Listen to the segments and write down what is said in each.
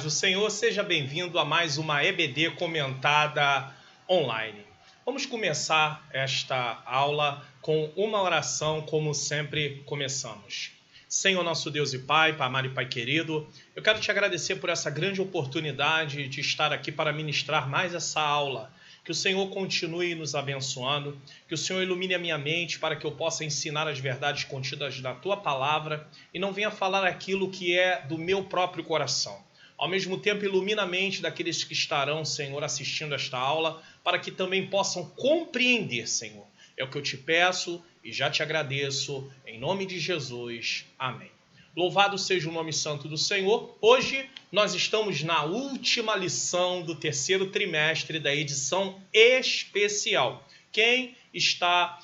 paz do Senhor, seja bem-vindo a mais uma EBD comentada online. Vamos começar esta aula com uma oração, como sempre começamos. Senhor nosso Deus e Pai, Pai amado e Pai querido, eu quero te agradecer por essa grande oportunidade de estar aqui para ministrar mais essa aula. Que o Senhor continue nos abençoando, que o Senhor ilumine a minha mente para que eu possa ensinar as verdades contidas na Tua Palavra e não venha falar aquilo que é do meu próprio coração. Ao mesmo tempo, ilumina a mente daqueles que estarão, Senhor, assistindo esta aula, para que também possam compreender, Senhor. É o que eu te peço e já te agradeço, em nome de Jesus. Amém. Louvado seja o nome santo do Senhor. Hoje nós estamos na última lição do terceiro trimestre da edição especial. Quem está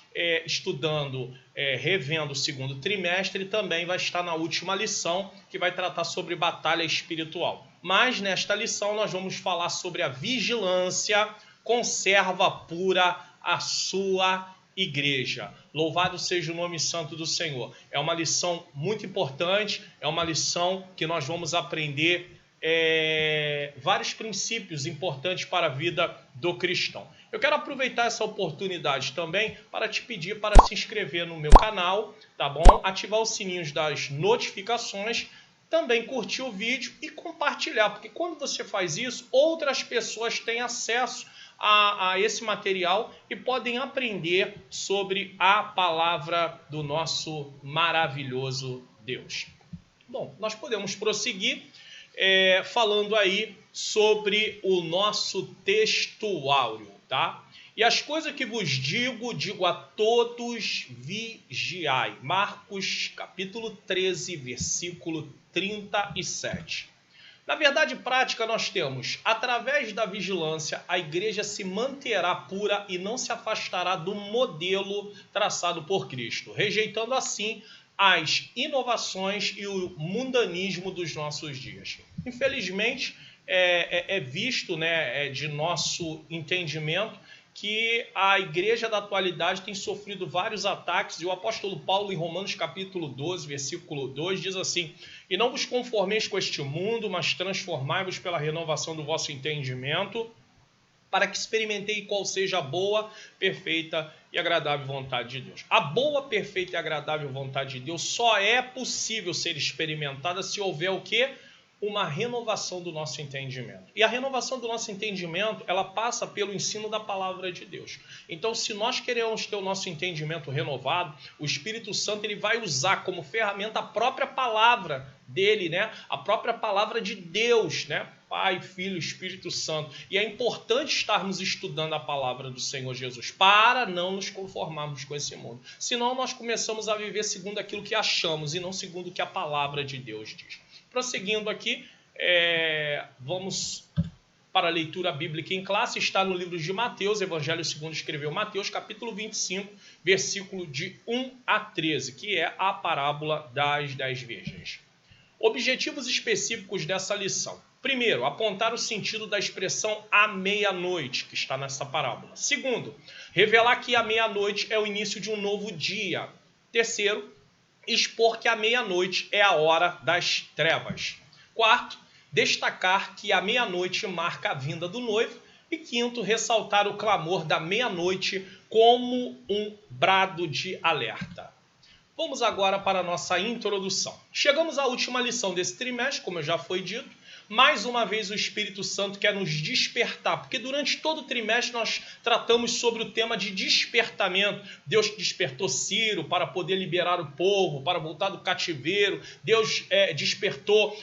estudando, revendo o segundo trimestre, também vai estar na última lição, que vai tratar sobre batalha espiritual. Mas nesta lição nós vamos falar sobre a vigilância, conserva pura a sua igreja. Louvado seja o nome santo do Senhor. É uma lição muito importante, é uma lição que nós vamos aprender vários princípios importantes para a vida do cristão. Eu quero aproveitar essa oportunidade também para te pedir para se inscrever no meu canal, tá bom? Ativar os sininhos das notificações, também curtir o vídeo e compartilhar, porque quando você faz isso, outras pessoas têm acesso a esse material e podem aprender sobre a palavra do nosso maravilhoso Deus. Bom, nós podemos prosseguir falando aí sobre o nosso texto áureo, tá? E as coisas que vos digo a todos, vigiai. Marcos capítulo 13, versículo 37. Na verdade prática nós temos, através da vigilância, a igreja se manterá pura e não se afastará do modelo traçado por Cristo, rejeitando assim as inovações e o mundanismo dos nossos dias. Infelizmente, é visto, né, de nosso entendimento, que a igreja da atualidade tem sofrido vários ataques, e o apóstolo Paulo, em Romanos capítulo 12, versículo 2, diz assim: e não vos conformeis com este mundo, mas transformai-vos pela renovação do vosso entendimento, para que experimentei qual seja a boa, perfeita e agradável vontade de Deus. A boa, perfeita e agradável vontade de Deus só é possível ser experimentada se houver o quê? Uma renovação do nosso entendimento. E a renovação do nosso entendimento, ela passa pelo ensino da palavra de Deus. Então, se nós queremos ter o nosso entendimento renovado, o Espírito Santo ele vai usar como ferramenta a própria palavra dele, né? A própria palavra de Deus, né? Pai, Filho, Espírito Santo. E é importante estarmos estudando a palavra do Senhor Jesus para não nos conformarmos com esse mundo. Senão nós começamos a viver segundo aquilo que achamos e não segundo o que a palavra de Deus diz. Prosseguindo aqui, vamos para a leitura bíblica em classe. Está no livro de Mateus, Evangelho segundo escreveu Mateus, capítulo 25, versículo de 1 a 13, que é a parábola das 10 virgens. Objetivos específicos dessa lição. Primeiro, apontar o sentido da expressão à meia-noite, que está nessa parábola. Segundo, revelar que a meia-noite é o início de um novo dia. Terceiro, expor que a meia-noite é a hora das trevas. Quarto, destacar que a meia-noite marca a vinda do noivo. E quinto, ressaltar o clamor da meia-noite como um brado de alerta. Vamos agora para a nossa introdução. Chegamos à última lição desse trimestre, como já foi dito. Mais uma vez o Espírito Santo quer nos despertar, porque durante todo o trimestre nós tratamos sobre o tema de despertamento. Deus despertou Ciro para poder liberar o povo, para voltar do cativeiro. Deus despertou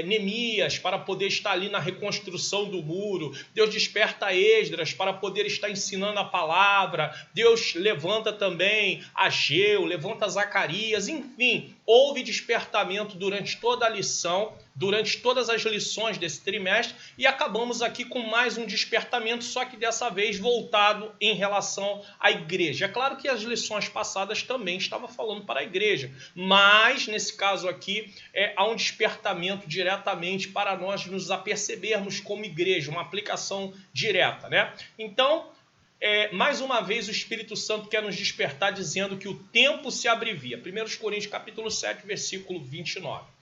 Neemias para poder estar ali na reconstrução do muro. Deus desperta Esdras para poder estar ensinando a palavra. Deus levanta também Ageu, levanta Zacarias, enfim. Houve despertamento durante toda a lição, durante todas as lições desse trimestre, e acabamos aqui com mais um despertamento, só que dessa vez voltado em relação à igreja. É claro que as lições passadas também estavam falando para a igreja, mas nesse caso aqui há um despertamento diretamente para nós nos apercebermos como igreja, uma aplicação direta, né? Então, mais uma vez o Espírito Santo quer nos despertar dizendo que o tempo se abrevia. 1 Coríntios capítulo 7, versículo 29.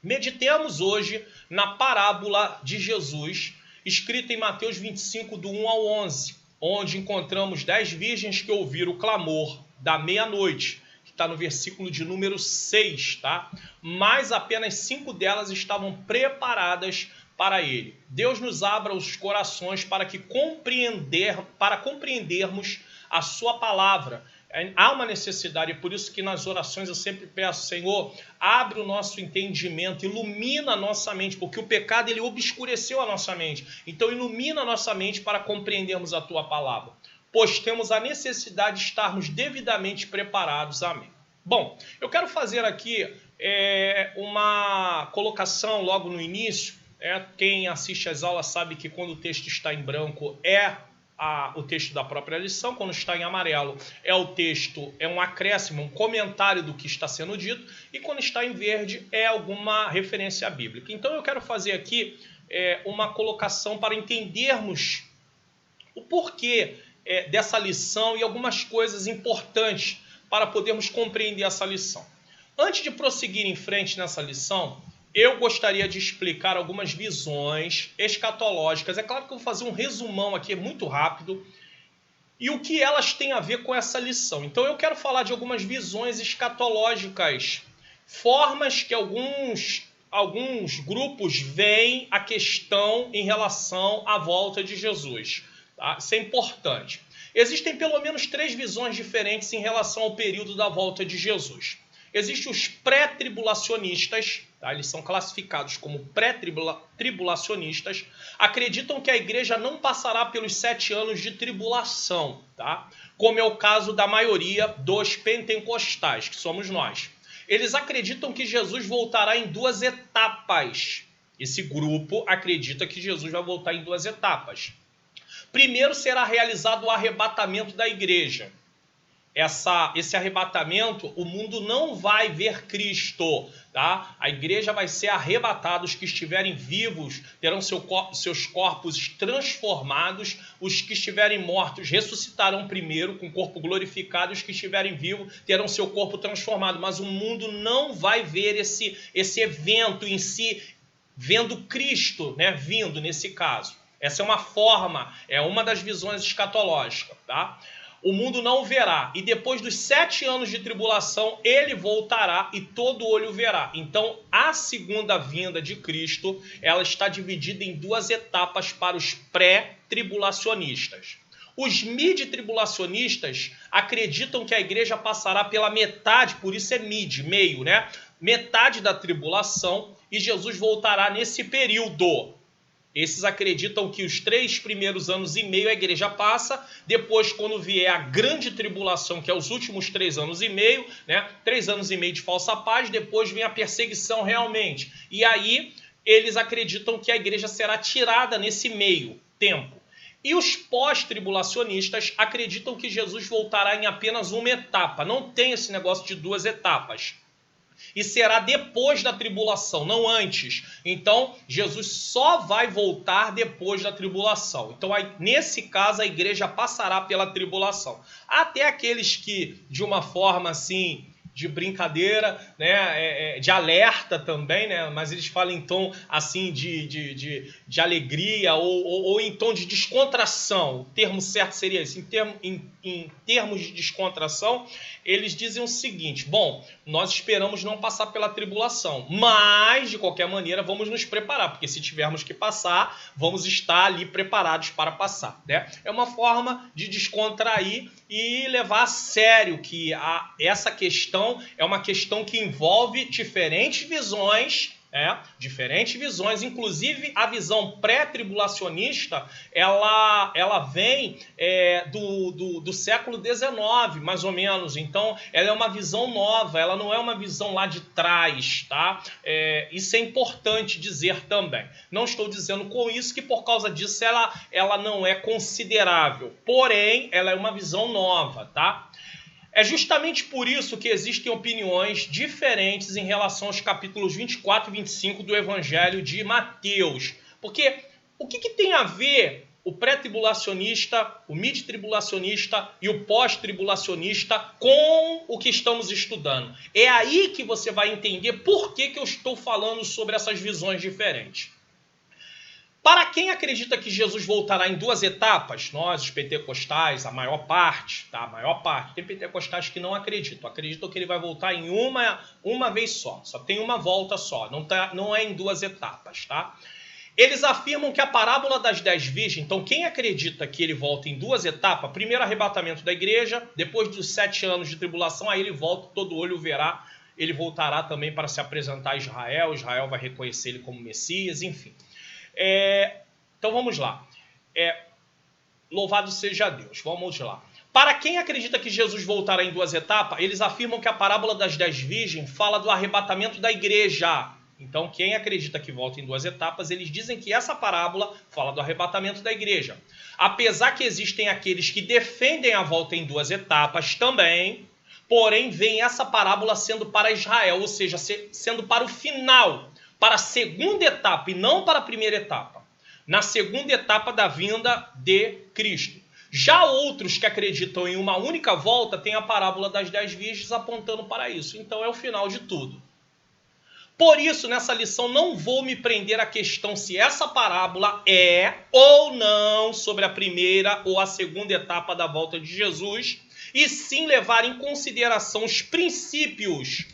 Meditemos hoje na parábola de Jesus, escrita em Mateus 25, do 1 ao 11, onde encontramos 10 virgens que ouviram o clamor da meia-noite, que está no versículo de número 6, tá? Mas apenas 5 delas estavam preparadas para ele. Deus nos abra os corações para compreendermos a sua palavra. Há uma necessidade, por isso que nas orações eu sempre peço, Senhor, abre o nosso entendimento, ilumina a nossa mente, porque o pecado ele obscureceu a nossa mente. Então ilumina a nossa mente para compreendermos a tua palavra, pois temos a necessidade de estarmos devidamente preparados. Amém. Bom, eu quero fazer aqui uma colocação logo no início. Quem assiste às aulas sabe que quando o texto está em branco o texto da própria lição, quando está em amarelo o texto, um acréscimo, um comentário do que está sendo dito, e quando está em verde alguma referência bíblica. Então eu quero fazer aqui uma colocação para entendermos o porquê dessa lição e algumas coisas importantes para podermos compreender essa lição. Antes de prosseguir em frente nessa lição, eu gostaria de explicar algumas visões escatológicas. É claro que eu vou fazer um resumão aqui muito rápido e o que elas têm a ver com essa lição. Então eu quero falar de algumas visões escatológicas, formas que alguns grupos veem a questão em relação à volta de Jesus. Tá? Isso é importante. Existem pelo menos 3 visões diferentes em relação ao período da volta de Jesus. Existem os pré-tribulacionistas, tá? Eles são classificados como pré-tribulacionistas, acreditam que a igreja não passará pelos 7 anos de tribulação, tá? Como é o caso da maioria dos pentecostais, que somos nós. Eles acreditam que Jesus voltará em 2 etapas. Esse grupo acredita que Jesus vai voltar em 2 etapas. Primeiro será realizado o arrebatamento da igreja. Esse arrebatamento, o mundo não vai ver Cristo, tá? A igreja vai ser arrebatada, os que estiverem vivos terão seus corpos transformados, os que estiverem mortos ressuscitarão primeiro com o corpo glorificado, os que estiverem vivos terão seu corpo transformado, mas o mundo não vai ver esse evento em si, vendo Cristo, né, vindo nesse caso. Essa é uma forma, é uma das visões escatológicas, tá? O mundo não o verá, e depois dos 7 anos de tribulação, ele voltará e todo olho verá. Então, a segunda vinda de Cristo, ela está dividida em 2 etapas para os pré-tribulacionistas. Os mid-tribulacionistas acreditam que a igreja passará pela metade, por isso é mid, meio, né? Metade da tribulação, e Jesus voltará nesse período. Esses acreditam que os 3 primeiros anos e meio a igreja passa, depois quando vier a grande tribulação, que é os últimos 3 anos e meio, né? 3 anos e meio de falsa paz, depois vem a perseguição realmente. E aí eles acreditam que a igreja será tirada nesse meio tempo. E os pós-tribulacionistas acreditam que Jesus voltará em apenas uma etapa, não tem esse negócio de 2 etapas. E será depois da tribulação, não antes. Então, Jesus só vai voltar depois da tribulação. Então, nesse caso, a igreja passará pela tribulação. Até aqueles que, de uma forma assim, de brincadeira, né, de alerta também, né, mas eles falam em tom assim de alegria ou em tom de descontração. O termo certo seria esse. Em termos de descontração, eles dizem o seguinte: bom, nós esperamos não passar pela tribulação, mas de qualquer maneira vamos nos preparar, porque se tivermos que passar, vamos estar ali preparados para passar, né? É uma forma de descontrair e levar a sério que essa questão é uma questão que envolve diferentes visões, inclusive a visão pré-tribulacionista, ela vem do século XIX, mais ou menos. Então, ela é uma visão nova, ela não é uma visão lá de trás, tá? Isso é importante dizer também. Não estou dizendo com isso que por causa disso ela não é considerável, porém, ela é uma visão nova, tá? É justamente por isso que existem opiniões diferentes em relação aos capítulos 24 e 25 do Evangelho de Mateus. Porque o que tem a ver o pré-tribulacionista, o mid-tribulacionista e o pós-tribulacionista com o que estamos estudando. É aí que você vai entender por que eu estou falando sobre essas visões diferentes. Para quem acredita que Jesus voltará em duas etapas, nós, os pentecostais, a maior parte, tá? A maior parte. Tem pentecostais que não acreditam. Acreditam que ele vai voltar em uma vez só. Só tem uma volta só. Não é em duas etapas, tá? Eles afirmam que a parábola das 10 virgens, então quem acredita que ele volta em duas etapas, primeiro arrebatamento da igreja, depois dos 7 anos de tribulação, aí ele volta, todo olho verá, ele voltará também para se apresentar a Israel, Israel vai reconhecer ele como Messias, enfim. Então vamos lá. Louvado seja Deus, vamos lá. Para quem acredita que Jesus voltará em duas etapas, eles afirmam que a parábola das 10 virgens fala do arrebatamento da igreja. Então, quem acredita que volta em duas etapas, eles dizem que essa parábola fala do arrebatamento da igreja. Apesar que existem aqueles que defendem a volta em duas etapas também, porém, vem essa parábola sendo para Israel, ou seja, sendo para o final, para a segunda etapa e não para a primeira etapa. Na segunda etapa da vinda de Cristo. Já outros que acreditam em uma única volta, têm a parábola das 10 virgens apontando para isso. Então, é o final de tudo. Por isso, nessa lição, não vou me prender à questão se essa parábola é ou não sobre a primeira ou a segunda etapa da volta de Jesus, e sim levar em consideração os princípios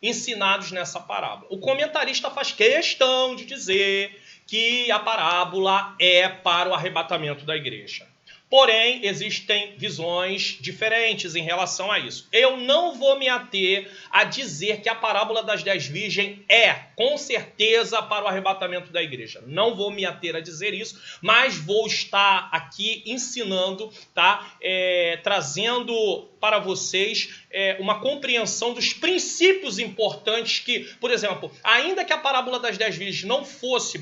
ensinados nessa parábola. O comentarista faz questão de dizer que a parábola é para o arrebatamento da igreja. Porém, existem visões diferentes em relação a isso. Eu não vou me ater a dizer que a parábola das 10 virgens é, com certeza, para o arrebatamento da igreja. Não vou me ater a dizer isso, mas vou estar aqui ensinando, tá? Trazendo para vocês uma compreensão dos princípios importantes que, por exemplo, ainda que a parábola das 10 virgens não fosse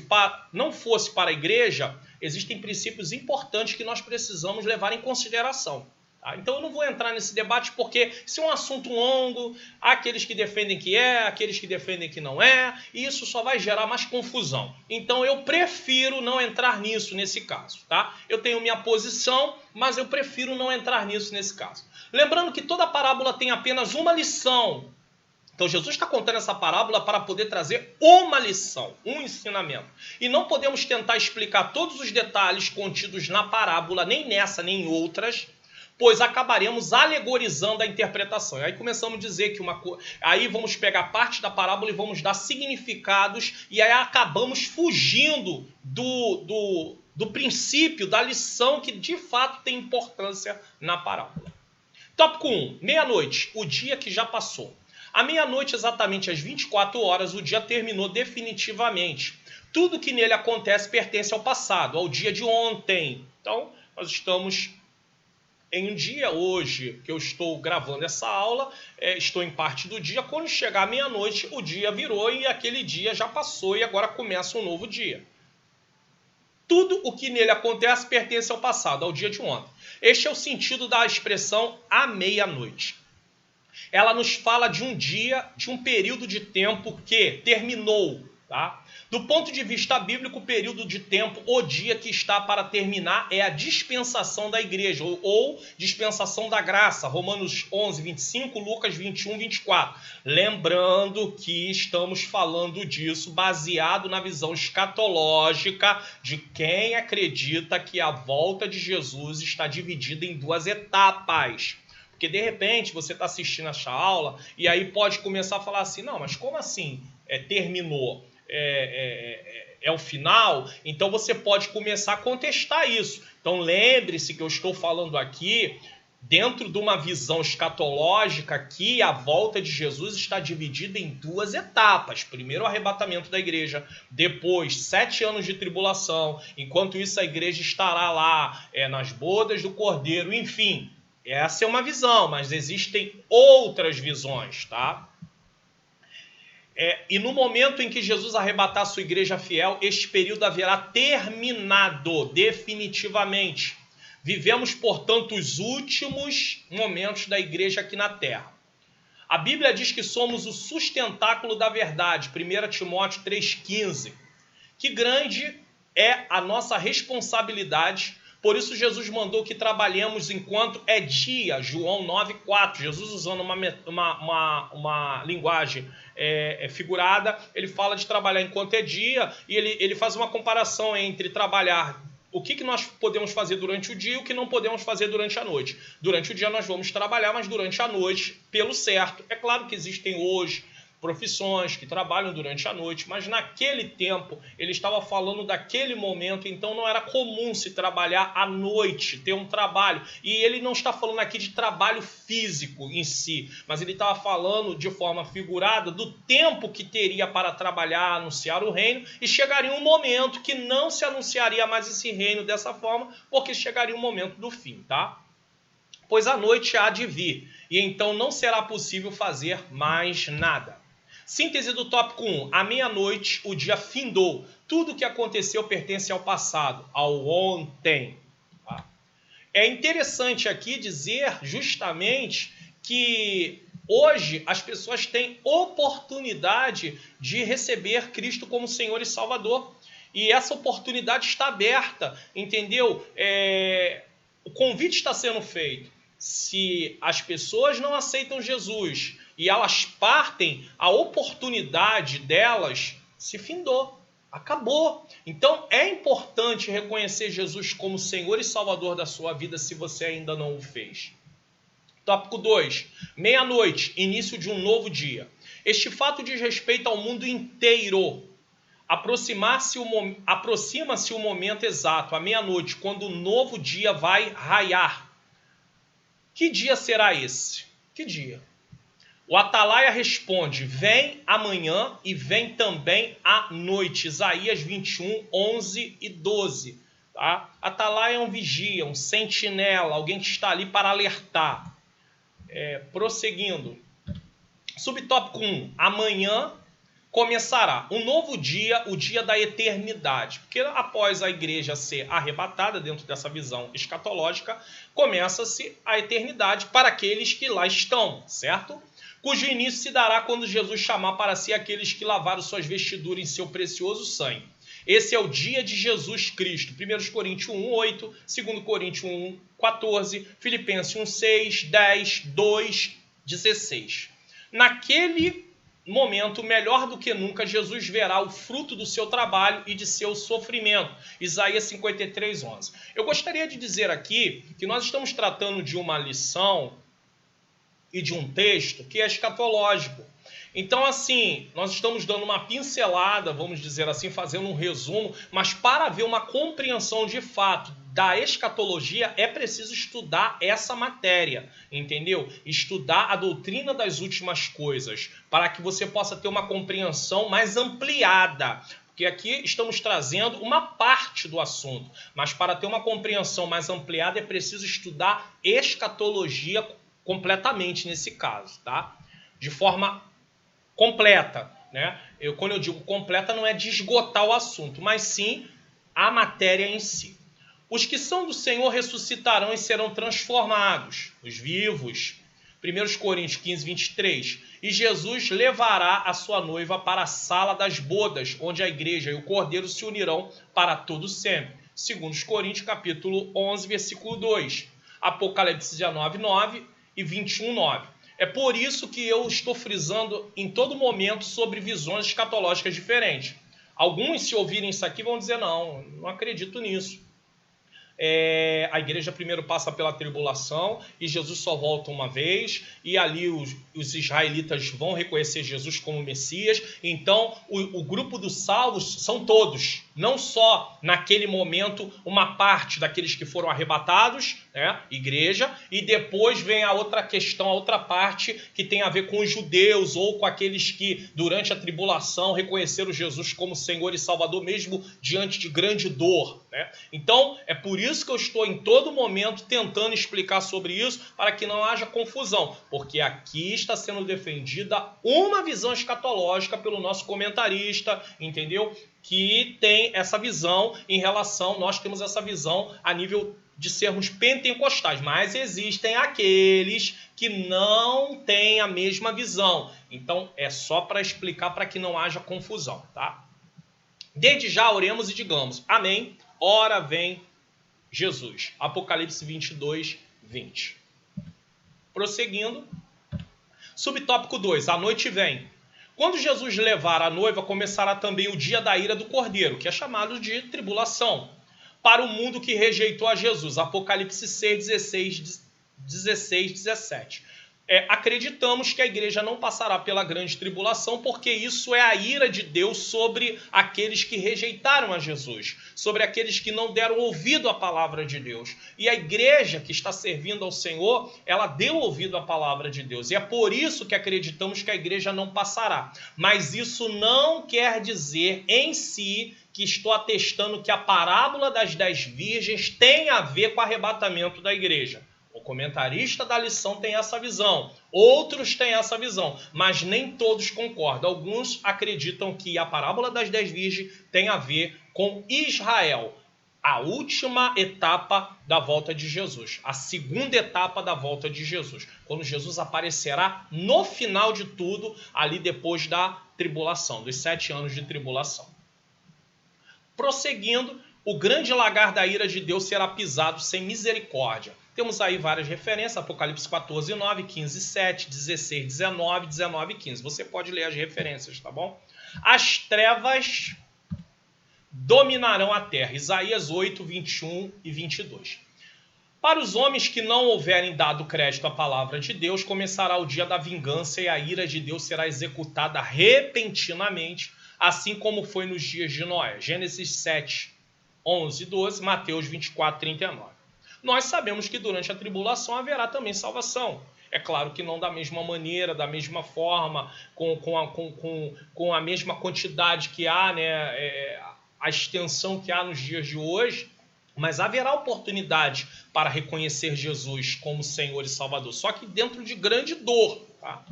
para a igreja, existem princípios importantes que nós precisamos levar em consideração. Tá? Então eu não vou entrar nesse debate porque isso é um assunto longo, há aqueles que defendem que é, aqueles que defendem que não é, e isso só vai gerar mais confusão. Então eu prefiro não entrar nisso nesse caso. Tá? Eu tenho minha posição, mas eu prefiro não entrar nisso nesse caso. Lembrando que toda parábola tem apenas uma lição. Então Jesus está contando essa parábola para poder trazer uma lição, um ensinamento. E não podemos tentar explicar todos os detalhes contidos na parábola, nem nessa, nem em outras, pois acabaremos alegorizando a interpretação. E aí começamos a dizer que aí vamos pegar parte da parábola e vamos dar significados, e aí acabamos fugindo do princípio, da lição que de fato tem importância na parábola. Tópico 1, meia-noite, o dia que já passou. À meia-noite, exatamente às 24 horas, o dia terminou definitivamente. Tudo que nele acontece pertence ao passado, ao dia de ontem. Então, nós estamos em um dia hoje que eu estou gravando essa aula, estou em parte do dia. Quando chegar à meia-noite, o dia virou e aquele dia já passou e agora começa um novo dia. Tudo o que nele acontece pertence ao passado, ao dia de ontem. Este é o sentido da expressão à meia-noite. Ela nos fala de um dia, de um período de tempo que terminou, tá? Do ponto de vista bíblico, o período de tempo, o dia que está para terminar, é a dispensação da igreja, ou dispensação da graça, Romanos 11, 25, Lucas 21, 24. Lembrando que estamos falando disso baseado na visão escatológica de quem acredita que a volta de Jesus está dividida em duas etapas. Porque, de repente, você está assistindo essa aula e aí pode começar a falar assim, não, mas como assim terminou? É o final? Então, você pode começar a contestar isso. Então, lembre-se que eu estou falando aqui dentro de uma visão escatológica que a volta de Jesus está dividida em duas etapas. Primeiro, o arrebatamento da igreja. Depois, 7 anos de tribulação. Enquanto isso, a igreja estará lá nas bodas do Cordeiro, enfim. Essa é uma visão, mas existem outras visões, tá? E no momento em que Jesus arrebatar a sua igreja fiel, este período haverá terminado definitivamente. Vivemos, portanto, os últimos momentos da igreja aqui na terra. A Bíblia diz que somos o sustentáculo da verdade, 1 Timóteo 3,15. Que grande é a nossa responsabilidade. Por isso Jesus mandou que trabalhemos enquanto é dia, João 9,4. Jesus usando uma linguagem figurada, ele fala de trabalhar enquanto é dia, e ele faz uma comparação entre trabalhar, o que nós podemos fazer durante o dia e o que não podemos fazer durante a noite. Durante o dia nós vamos trabalhar, mas durante a noite, pelo certo. É claro que existem hoje profissões que trabalham durante a noite, mas naquele tempo ele estava falando daquele momento, então não era comum se trabalhar à noite, ter um trabalho. E ele não está falando aqui de trabalho físico em si, mas ele estava falando de forma figurada do tempo que teria para trabalhar, anunciar o reino, e chegaria um momento que não se anunciaria mais esse reino dessa forma, porque chegaria um momento do fim, tá? Pois a noite há de vir, e então não será possível fazer mais nada. Síntese do tópico 1. À meia-noite, o dia findou. Tudo o que aconteceu pertence ao passado, ao ontem. É interessante aqui dizer justamente que hoje as pessoas têm oportunidade de receber Cristo como Senhor e Salvador. E essa oportunidade está aberta, entendeu? O convite está sendo feito. Se as pessoas não aceitam Jesus e elas partem, a oportunidade delas se findou, acabou. Então é importante reconhecer Jesus como Senhor e Salvador da sua vida se você ainda não o fez. Tópico 2. Meia-noite, início de um novo dia. Este fato diz respeito ao mundo inteiro. Aproxima-se o momento exato, à meia-noite, quando o novo dia vai raiar. Que dia será esse? Que dia? O Atalaia responde, vem amanhã e vem também à noite. Isaías 21, 11 e 12. Tá? Atalaia é um vigia, um sentinela, alguém que está ali para alertar. Prosseguindo. Subtópico 1. Amanhã começará um novo dia, o dia da eternidade. Porque após a igreja ser arrebatada dentro dessa visão escatológica, começa-se a eternidade para aqueles que lá estão, certo? Cujo início se dará quando Jesus chamar para si aqueles que lavaram suas vestiduras em seu precioso sangue. Esse é o dia de Jesus Cristo. 1 Coríntios 1, 8, 2 Coríntios 1, 14, Filipenses 1, 6, 10, 2, 16. Naquele momento, melhor do que nunca, Jesus verá o fruto do seu trabalho e de seu sofrimento. Isaías 53, 11. Eu gostaria de dizer aqui que nós estamos tratando de uma lição e de um texto que é escatológico. Então, assim, nós estamos dando uma pincelada, vamos dizer assim, fazendo um resumo, mas para haver uma compreensão de fato da escatologia é preciso estudar essa matéria, entendeu? Estudar a doutrina das últimas coisas, para que você possa ter uma compreensão mais ampliada. Porque aqui estamos trazendo uma parte do assunto, mas para ter uma compreensão mais ampliada é preciso estudar escatologia completamente nesse caso, tá? De forma completa, né? Quando eu digo completa, não é de esgotar o assunto, mas sim a matéria em si. Os que são do Senhor ressuscitarão e serão transformados, os vivos. 1 Coríntios 15, 23. E Jesus levará a sua noiva para a sala das bodas, onde a igreja e o cordeiro se unirão para todo sempre. 2 Coríntios capítulo 11, versículo 2. Apocalipse 19, 9 e 21, 9. É por isso que eu estou frisando em todo momento sobre visões escatológicas diferentes. Alguns, se ouvirem isso aqui, vão dizer, não acredito nisso. A igreja primeiro passa pela tribulação e Jesus só volta uma vez, e ali os israelitas vão reconhecer Jesus como Messias. Então o grupo dos salvos são todos, não só naquele momento uma parte daqueles que foram arrebatados, né, igreja, e depois vem a outra questão, a outra parte que tem a ver com os judeus ou com aqueles que durante a tribulação reconheceram Jesus como Senhor e Salvador mesmo diante de grande dor, né? Então é por isso que eu estou em todo momento tentando explicar sobre isso, para que não haja confusão, porque aqui está sendo defendida uma visão escatológica pelo nosso comentarista, entendeu? Que tem essa visão em relação, nós temos essa visão a nível de sermos pentecostais, mas existem aqueles que não têm a mesma visão. Então é só para explicar, para que não haja confusão, tá? Desde já oremos e digamos, amém, ora vem Jesus. Apocalipse 22, 20. Prosseguindo. Subtópico 2, a noite vem. Quando Jesus levar a noiva, começará também o dia da ira do Cordeiro, que é chamado de tribulação, para o mundo que rejeitou a Jesus. Apocalipse 6, 16, 17. Acreditamos que a igreja não passará pela grande tribulação, porque isso é a ira de Deus sobre aqueles que rejeitaram a Jesus, sobre aqueles que não deram ouvido à palavra de Deus. E a igreja que está servindo ao Senhor, ela deu ouvido à palavra de Deus. E é por isso que acreditamos que a igreja não passará. Mas isso não quer dizer em si que estou atestando que a parábola das 10 virgens tem a ver com o arrebatamento da igreja. O comentarista da lição tem essa visão, outros têm essa visão, mas nem todos concordam. Alguns acreditam que a parábola das 10 virgens tem a ver com Israel, a última etapa da volta de Jesus, a segunda etapa da volta de Jesus, quando Jesus aparecerá no final de tudo, ali depois da tribulação, dos 7 anos de tribulação. Prosseguindo, o grande lagar da ira de Deus será pisado sem misericórdia. Temos aí várias referências, Apocalipse 14, 9, 15, 7, 16, 19, 19 e 15. Você pode ler as referências, tá bom? As trevas dominarão a terra. Isaías 8, 21 e 22. Para os homens que não houverem dado crédito à palavra de Deus, começará o dia da vingança e a ira de Deus será executada repentinamente, assim como foi nos dias de Noé. Gênesis 7, 11 e 12, Mateus 24, 39. Nós sabemos que durante a tribulação haverá também salvação. É claro que não da mesma maneira, da mesma forma, com a mesma quantidade que há, né, a extensão que há nos dias de hoje, mas haverá oportunidade para reconhecer Jesus como Senhor e Salvador, só que dentro de grande dor. Tá?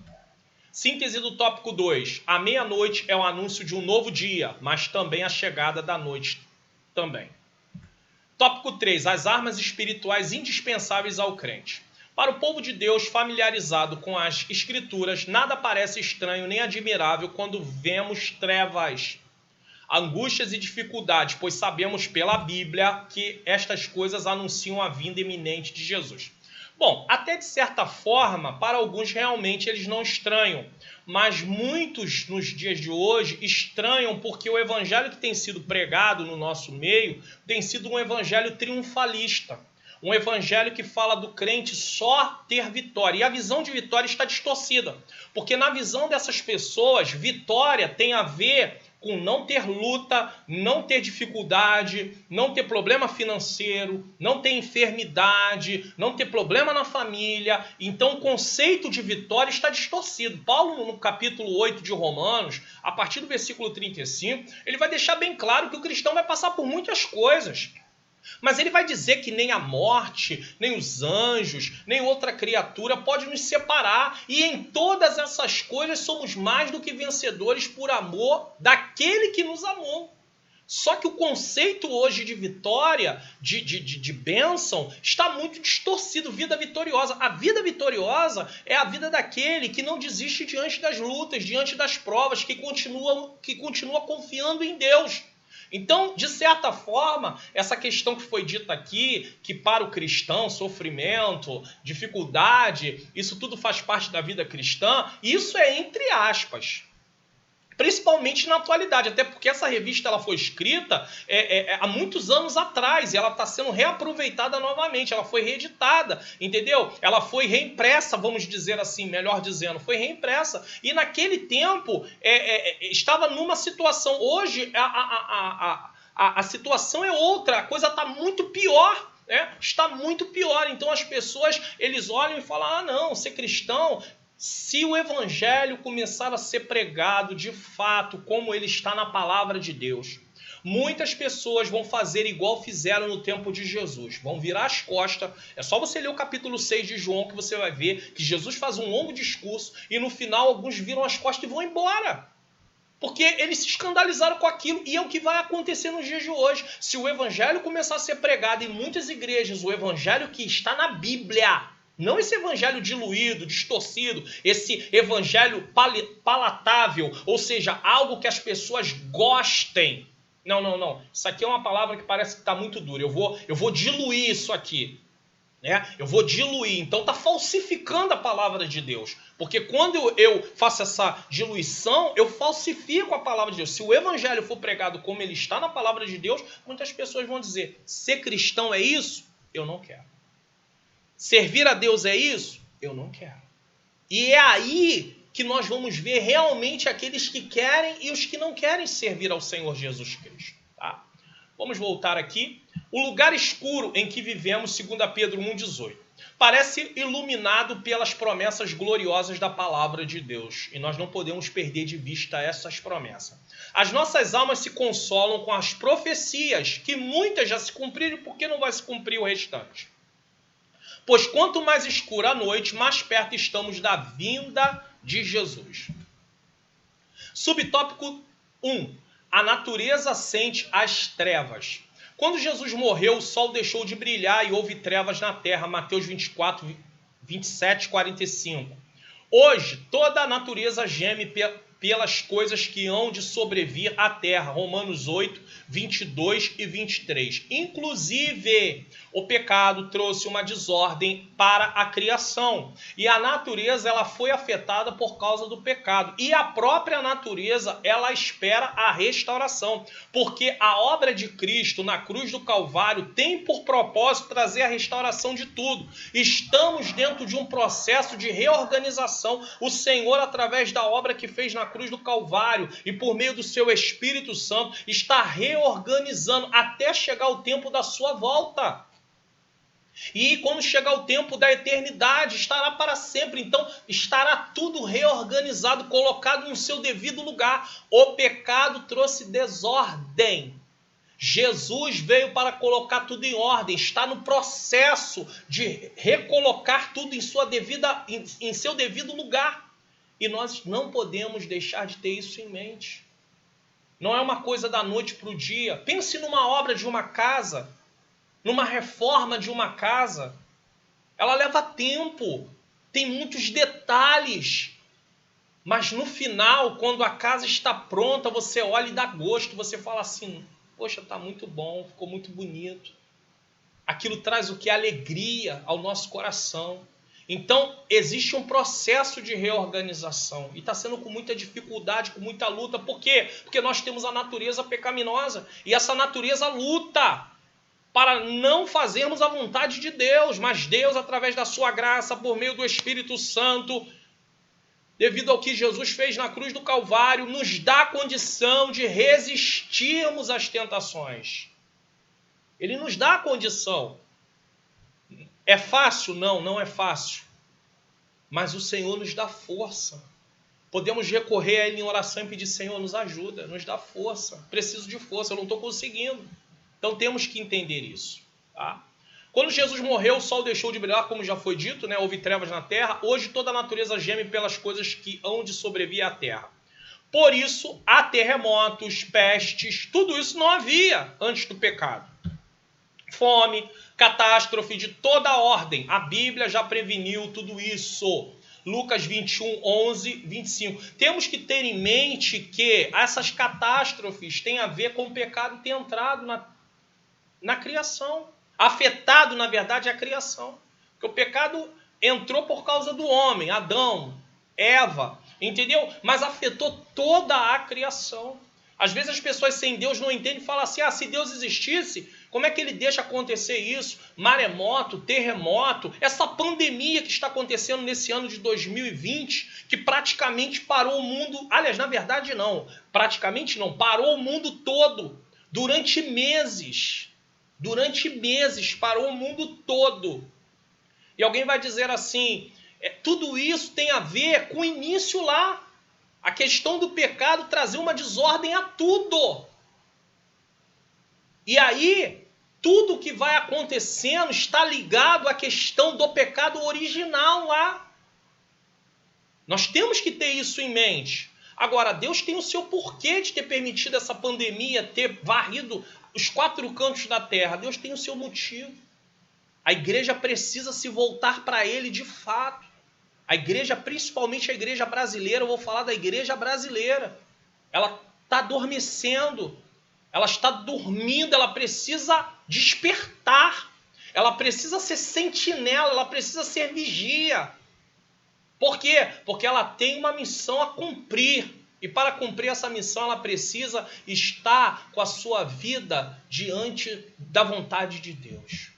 Síntese do tópico 2. A meia-noite é o anúncio de um novo dia, mas também a chegada da noite também. Tópico 3. As armas espirituais indispensáveis ao crente. Para o povo de Deus familiarizado com as Escrituras, nada parece estranho nem admirável quando vemos trevas, angústias e dificuldades, pois sabemos pela Bíblia que estas coisas anunciam a vinda iminente de Jesus. Bom, até de certa forma, para alguns realmente eles não estranham, mas muitos nos dias de hoje estranham porque o evangelho que tem sido pregado no nosso meio tem sido um evangelho triunfalista, um evangelho que fala do crente só ter vitória, e a visão de vitória está distorcida, porque na visão dessas pessoas, vitória tem a ver com não ter luta, não ter dificuldade, não ter problema financeiro, não ter enfermidade, não ter problema na família. Então o conceito de vitória está distorcido. Paulo, no capítulo 8 de Romanos, a partir do versículo 35, ele vai deixar bem claro que o cristão vai passar por muitas coisas. Mas ele vai dizer que nem a morte, nem os anjos, nem outra criatura pode nos separar. E em todas essas coisas somos mais do que vencedores por amor daquele que nos amou. Só que o conceito hoje de vitória, de bênção, está muito distorcido. Vida vitoriosa. A vida vitoriosa é a vida daquele que não desiste diante das lutas, diante das provas, que continua confiando em Deus. Então, de certa forma, essa questão que foi dita aqui, que para o cristão, sofrimento, dificuldade, isso tudo faz parte da vida cristã, isso é entre aspas. Principalmente na atualidade, até porque essa revista ela foi escrita há muitos anos atrás e ela está sendo reaproveitada novamente, ela foi reeditada, entendeu? Ela foi reimpressa, vamos dizer assim, melhor dizendo, foi reimpressa. E naquele tempo estava numa situação, hoje a situação é outra, a coisa está muito pior. Está muito pior, então as pessoas eles olham e falam, não, ser cristão... Se o evangelho começar a ser pregado de fato como ele está na palavra de Deus, muitas pessoas vão fazer igual fizeram no tempo de Jesus. Vão virar as costas. É só você ler o capítulo 6 de João que você vai ver que Jesus faz um longo discurso e no final alguns viram as costas e vão embora. Porque eles se escandalizaram com aquilo e é o que vai acontecer nos dias de hoje. Se o evangelho começar a ser pregado em muitas igrejas, o evangelho que está na Bíblia... Não esse evangelho diluído, distorcido, esse evangelho palatável, ou seja, algo que as pessoas gostem. Não, não, não. Isso aqui é uma palavra que parece que está muito dura. Eu vou diluir isso aqui. Né? Eu vou diluir. Então está falsificando a palavra de Deus. Porque quando eu faço essa diluição, eu falsifico a palavra de Deus. Se o evangelho for pregado como ele está na palavra de Deus, muitas pessoas vão dizer, ser cristão é isso? Eu não quero. Servir a Deus é isso? Eu não quero. E é aí que nós vamos ver realmente aqueles que querem e os que não querem servir ao Senhor Jesus Cristo. Tá? Vamos voltar aqui. O lugar escuro em que vivemos, 2 Pedro 1,18, parece iluminado pelas promessas gloriosas da palavra de Deus. E nós não podemos perder de vista essas promessas. As nossas almas se consolam com as profecias, que muitas já se cumpriram, porque não vai se cumprir o restante. Pois quanto mais escura a noite, mais perto estamos da vinda de Jesus. Subtópico 1. A natureza sente as trevas. Quando Jesus morreu, o sol deixou de brilhar e houve trevas na terra. Mateus 24, 27, 45. Hoje, toda a natureza geme pelas coisas que hão de sobrevir à terra. Romanos 8, 22 e 23. Inclusive, o pecado trouxe uma desordem para a criação. E a natureza ela foi afetada por causa do pecado. E a própria natureza ela espera a restauração. Porque a obra de Cristo na cruz do Calvário tem por propósito trazer a restauração de tudo. Estamos dentro de um processo de reorganização. O Senhor, através da obra que fez na cruz do Calvário e por meio do seu Espírito Santo, está reorganizando até chegar o tempo da sua volta. E quando chegar o tempo da eternidade, estará para sempre. Então, estará tudo reorganizado, colocado no seu devido lugar. O pecado trouxe desordem. Jesus veio para colocar tudo em ordem. Está no processo de recolocar tudo em seu devido lugar. E nós não podemos deixar de ter isso em mente. Não é uma coisa da noite para o dia. Pense numa obra de uma casa, numa reforma de uma casa. Ela leva tempo, tem muitos detalhes. Mas no final, quando a casa está pronta, você olha e dá gosto. Você fala assim, poxa, está muito bom, ficou muito bonito. Aquilo traz o que? Alegria ao nosso coração. Então, existe um processo de reorganização e está sendo com muita dificuldade, com muita luta. Por quê? Porque nós temos a natureza pecaminosa e essa natureza luta para não fazermos a vontade de Deus, mas Deus, através da sua graça, por meio do Espírito Santo, devido ao que Jesus fez na cruz do Calvário, nos dá a condição de resistirmos às tentações. Ele nos dá a condição. É fácil? Não, não é fácil. Mas o Senhor nos dá força. Podemos recorrer a Ele em oração e pedir, Senhor, nos ajuda, nos dá força. Preciso de força, eu não estou conseguindo. Então temos que entender isso. Tá? Quando Jesus morreu, o sol deixou de brilhar, como já foi dito, né? Houve trevas na terra. Hoje toda a natureza geme pelas coisas que hão de sobreviver à terra. Por isso, há terremotos, pestes, tudo isso não havia antes do pecado. Fome, catástrofe de toda a ordem. A Bíblia já preveniu tudo isso. Lucas 21, 11, 25. Temos que ter em mente que essas catástrofes têm a ver com o pecado ter entrado na criação. Afetado, na verdade, a criação. Porque o pecado entrou por causa do homem, Adão, Eva, entendeu? Mas afetou toda a criação. Às vezes as pessoas sem Deus não entendem e falam assim, se Deus existisse, como é que ele deixa acontecer isso? Maremoto, terremoto, essa pandemia que está acontecendo nesse ano de 2020, que praticamente parou o mundo, aliás, na verdade não, praticamente não, parou o mundo todo, durante meses parou o mundo todo. E alguém vai dizer assim, tudo isso tem a ver com o início lá, a questão do pecado trazer uma desordem a tudo. E aí, tudo que vai acontecendo está ligado à questão do pecado original lá. Nós temos que ter isso em mente. Agora, Deus tem o seu porquê de ter permitido essa pandemia, ter varrido os 4 cantos da terra. Deus tem o seu motivo. A igreja precisa se voltar para Ele de fato. A igreja, principalmente a igreja brasileira, eu vou falar da igreja brasileira. Ela está adormecendo. ela está dormindo, ela precisa despertar, ela precisa ser sentinela, ela precisa ser vigia. Por quê? Porque ela tem uma missão a cumprir. E para cumprir essa missão, ela precisa estar com a sua vida diante da vontade de Deus.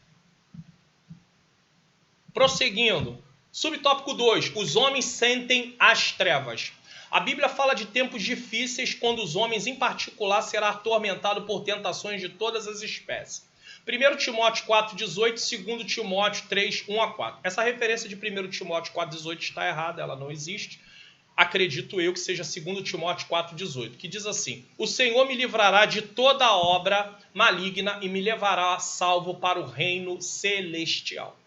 Prosseguindo, subtópico 2, os homens sentem as trevas. A Bíblia fala de tempos difíceis quando os homens, em particular, serão atormentados por tentações de todas as espécies. 1 Timóteo 4,18, 2 Timóteo 3, 1 a 4. Essa referência de 1 Timóteo 4,18 está errada, ela não existe. Acredito eu que seja 2 Timóteo 4,18, que diz assim: o Senhor me livrará de toda obra maligna e me levará a salvo para o reino celestial.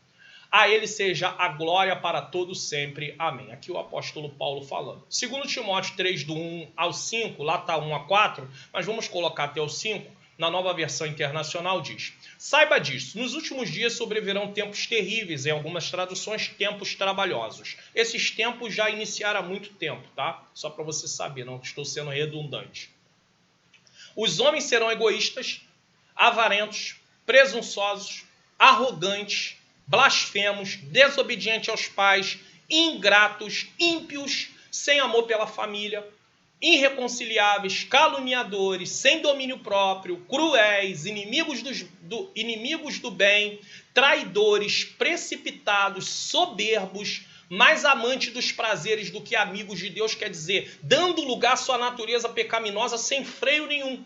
A ele seja a glória para todos sempre. Amém. Aqui o apóstolo Paulo falando. 2 Timóteo 3, do 1 ao 5, lá está 1 a 4, mas vamos colocar até o 5, na Nova Versão Internacional diz: saiba disso, nos últimos dias sobrevirão tempos terríveis, em algumas traduções, tempos trabalhosos. Esses tempos já iniciaram há muito tempo, tá? Só para você saber, não estou sendo redundante. Os homens serão egoístas, avarentos, presunçosos, arrogantes, blasfemos, desobedientes aos pais, ingratos, ímpios, sem amor pela família, irreconciliáveis, caluniadores, sem domínio próprio, cruéis, inimigos do bem, traidores, precipitados, soberbos, mais amantes dos prazeres do que amigos de Deus, quer dizer, dando lugar à sua natureza pecaminosa sem freio nenhum.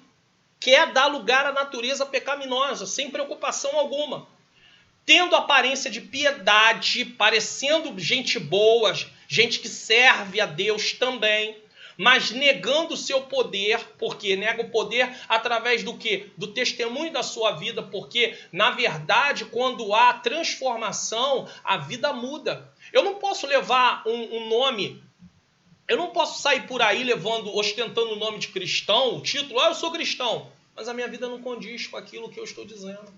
Quer dar lugar à natureza pecaminosa, sem preocupação alguma. Tendo aparência de piedade, parecendo gente boa, gente que serve a Deus também, mas negando o seu poder, porque nega o poder através do quê? Do testemunho da sua vida, porque, na verdade, quando há transformação, a vida muda. Eu não posso levar um nome, eu não posso sair por aí ostentando o nome de cristão, o título, eu sou cristão, mas a minha vida não condiz com aquilo que eu estou dizendo.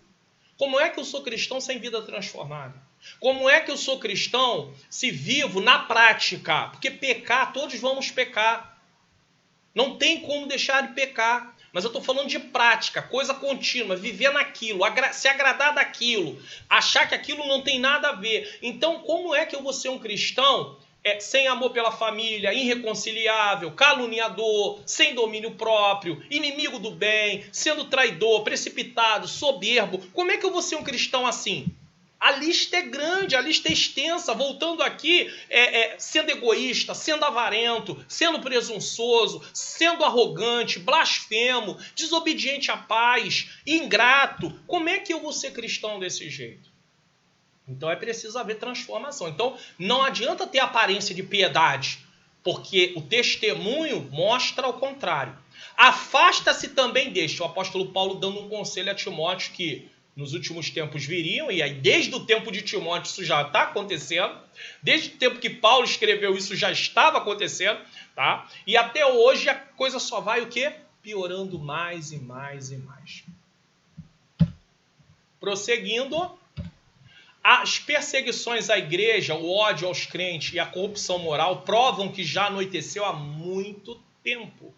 Como é que eu sou cristão sem vida transformada? Como é que eu sou cristão se vivo na prática? Porque pecar, todos vamos pecar. Não tem como deixar de pecar. Mas eu estou falando de prática, coisa contínua, viver naquilo, se agradar daquilo, achar que aquilo não tem nada a ver. Então, como é que eu vou ser um cristão sem amor pela família, irreconciliável, caluniador, sem domínio próprio, inimigo do bem, sendo traidor, precipitado, soberbo? Como é que eu vou ser um cristão assim? A lista é grande, a lista é extensa. Voltando aqui, sendo egoísta, sendo avarento, sendo presunçoso, sendo arrogante, blasfemo, desobediente a pais, ingrato. Como é que eu vou ser cristão desse jeito? Então é preciso haver transformação. Então não adianta ter aparência de piedade, porque o testemunho mostra o contrário. Afasta-se também deste. O apóstolo Paulo dando um conselho a Timóteo que nos últimos tempos viriam, e aí desde o tempo de Timóteo isso já está acontecendo, desde o tempo que Paulo escreveu isso já estava acontecendo, tá? E até hoje a coisa só vai o quê? Piorando mais e mais e mais. Prosseguindo, as perseguições à igreja, o ódio aos crentes e a corrupção moral provam que já anoiteceu há muito tempo.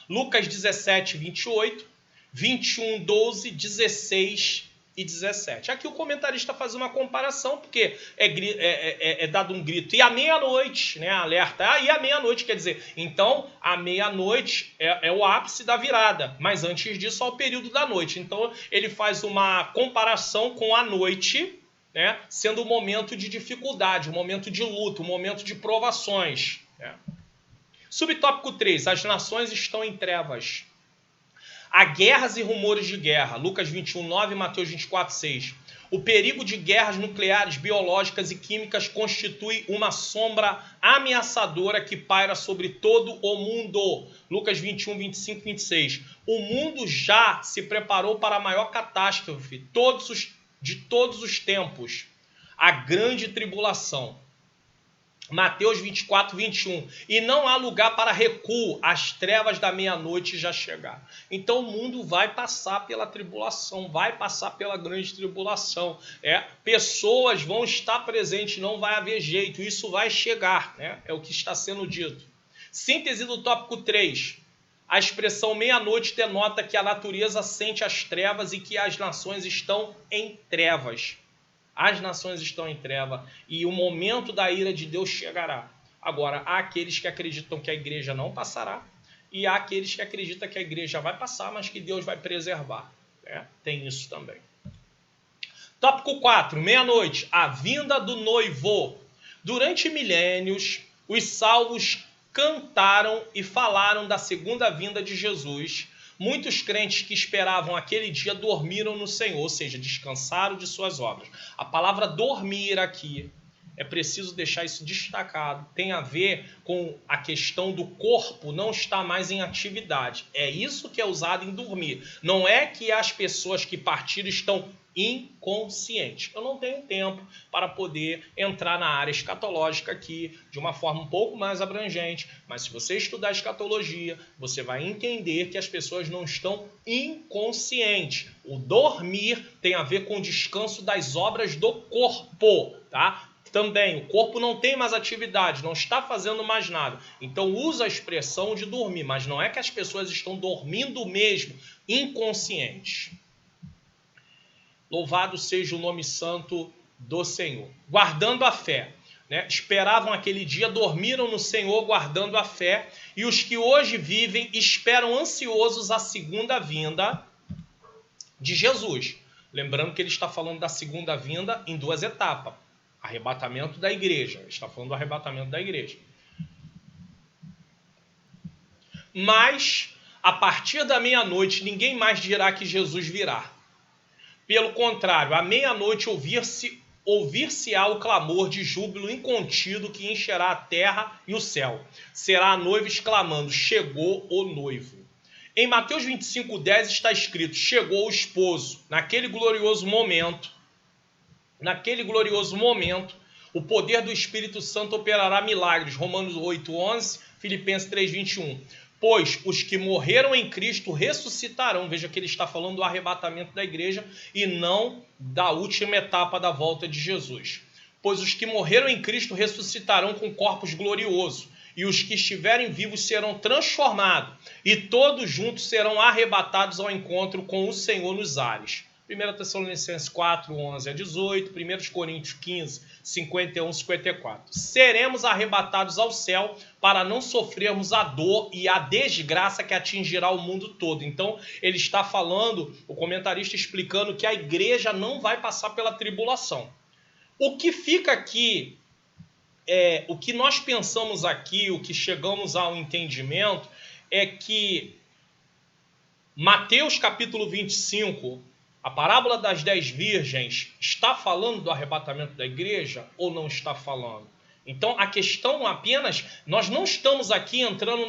Lucas 17, 28, 21, 12, 16 e 17. Aqui o comentarista faz uma comparação, porque é dado um grito. E à meia-noite, né, alerta. E à meia-noite, quer dizer, então a meia-noite é o ápice da virada. Mas antes disso, há o período da noite. Então ele faz uma comparação com a noite, né, sendo um momento de dificuldade, um momento de luto, um momento de provações. Né? Subtópico 3. As nações estão em trevas. Há guerras e rumores de guerra. Lucas 21, 9 e Mateus 24, 6. O perigo de guerras nucleares, biológicas e químicas constitui uma sombra ameaçadora que paira sobre todo o mundo. Lucas 21, 25 e 26. O mundo já se preparou para a maior catástrofe de todos os tempos. A grande tribulação. Mateus 24, 21. E não há lugar para recuo, as trevas da meia-noite já chegaram. Então o mundo vai passar pela tribulação, vai passar pela grande tribulação. Pessoas vão estar presentes, não vai haver jeito, isso vai chegar. Né? É o que está sendo dito. Síntese do tópico 3. A expressão meia-noite denota que a natureza sente as trevas e que as nações estão em trevas. As nações estão em treva e o momento da ira de Deus chegará. Agora, há aqueles que acreditam que a igreja não passará e há aqueles que acreditam que a igreja vai passar, mas que Deus vai preservar. Tem isso também. Tópico 4, meia-noite, a vinda do noivo. Durante milênios, os salvos cantaram e falaram da segunda vinda de Jesus. Muitos crentes que esperavam aquele dia dormiram no Senhor, ou seja, descansaram de suas obras. A palavra dormir aqui, é preciso deixar isso destacado, tem a ver com a questão do corpo não estar mais em atividade. É isso que é usado em dormir. Não é que as pessoas que partiram estão inconscientes. Eu não tenho tempo para poder entrar na área escatológica aqui de uma forma um pouco mais abrangente, mas se você estudar escatologia, você vai entender que as pessoas não estão inconscientes. O dormir tem a ver com o descanso das obras do corpo, tá? Também, o corpo não tem mais atividade, não está fazendo mais nada. Então usa a expressão de dormir, mas não é que as pessoas estão dormindo mesmo, inconscientes. Louvado seja o nome santo do Senhor. Guardando a fé. Esperavam aquele dia, dormiram no Senhor guardando a fé. E os que hoje vivem esperam ansiosos a segunda vinda de Jesus. Lembrando que ele está falando da segunda vinda em duas etapas. Arrebatamento da igreja. Ele está falando do arrebatamento da igreja. Mas, a partir da meia-noite, ninguém mais dirá que Jesus virá. Pelo contrário, à meia-noite ouvir-se-á o clamor de júbilo incontido que encherá a terra e o céu. Será a noiva exclamando, chegou o noivo. Em Mateus 25:10 está escrito, chegou o esposo. Naquele glorioso momento, o poder do Espírito Santo operará milagres. Romanos 8:11, Filipenses 3:21. Pois os que morreram em Cristo ressuscitarão. Veja que ele está falando do arrebatamento da igreja e não da última etapa da volta de Jesus. Pois os que morreram em Cristo ressuscitarão com corpos gloriosos. E os que estiverem vivos serão transformados. E todos juntos serão arrebatados ao encontro com o Senhor nos ares. 1 Tessalonicenses 4, 11 a 18, 1 Coríntios 15, 51, 54. Seremos arrebatados ao céu para não sofrermos a dor e a desgraça que atingirá o mundo todo. Então, ele está falando, o comentarista explicando que a igreja não vai passar pela tribulação. O que fica aqui, o que nós pensamos aqui, o que chegamos ao entendimento, é que Mateus capítulo 25... a parábola das 10 virgens está falando do arrebatamento da igreja ou não está falando? Então, a questão apenas, nós não estamos aqui entrando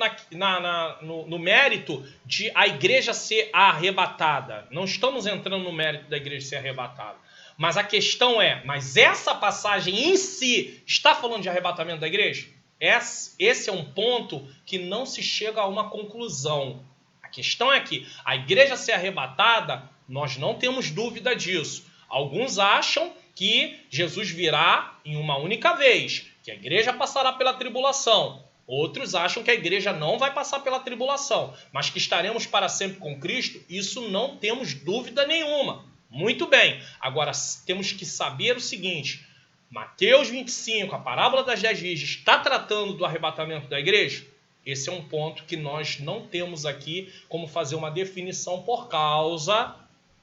no mérito de a igreja ser arrebatada. Não estamos entrando no mérito da igreja ser arrebatada. Mas a questão mas essa passagem em si está falando de arrebatamento da igreja? Esse é um ponto que não se chega a uma conclusão. A questão é que a igreja ser arrebatada, nós não temos dúvida disso. Alguns acham que Jesus virá em uma única vez, que a igreja passará pela tribulação. Outros acham que a igreja não vai passar pela tribulação, mas que estaremos para sempre com Cristo. Isso não temos dúvida nenhuma. Muito bem. Agora, temos que saber o seguinte. Mateus 25, a parábola das 10 virgens, está tratando do arrebatamento da igreja? Esse é um ponto que nós não temos aqui como fazer uma definição por causa...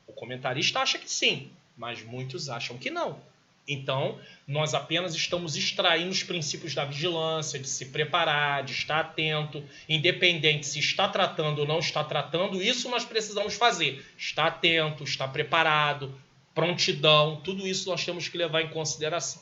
O comentarista acha que sim, mas muitos acham que não. Então, nós apenas estamos extraindo os princípios da vigilância, de se preparar, de estar atento, independente se está tratando ou não está tratando, isso nós precisamos fazer. Estar atento, estar preparado, prontidão, tudo isso nós temos que levar em consideração.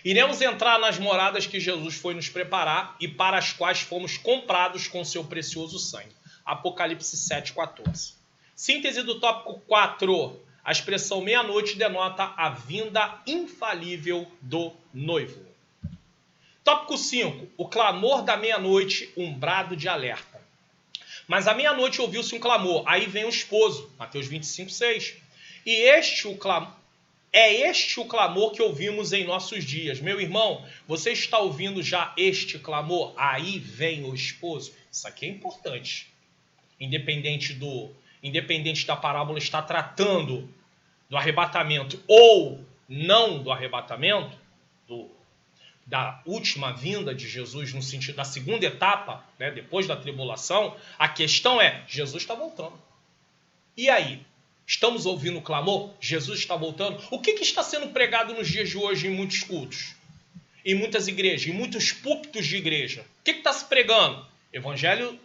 Iremos entrar nas moradas que Jesus foi nos preparar e para as quais fomos comprados com seu precioso sangue. Apocalipse 7,14. Síntese do tópico 4. A expressão meia-noite denota a vinda infalível do noivo. Tópico 5. O clamor da meia-noite, um brado de alerta. Mas à meia-noite ouviu-se um clamor. Aí vem o esposo. Mateus 25, 6. E este o clamor que ouvimos em nossos dias. Meu irmão, você está ouvindo já este clamor? Aí vem o esposo. Isso aqui é importante. independente da parábola estar tratando do arrebatamento ou não do arrebatamento, da última vinda de Jesus, no sentido da segunda etapa, né, depois da tribulação, a questão é, Jesus está voltando. E aí? Estamos ouvindo o clamor? Jesus está voltando? O que está sendo pregado nos dias de hoje em muitos cultos? Em muitas igrejas, em muitos púlpitos de igreja? O que está se pregando? Evangelho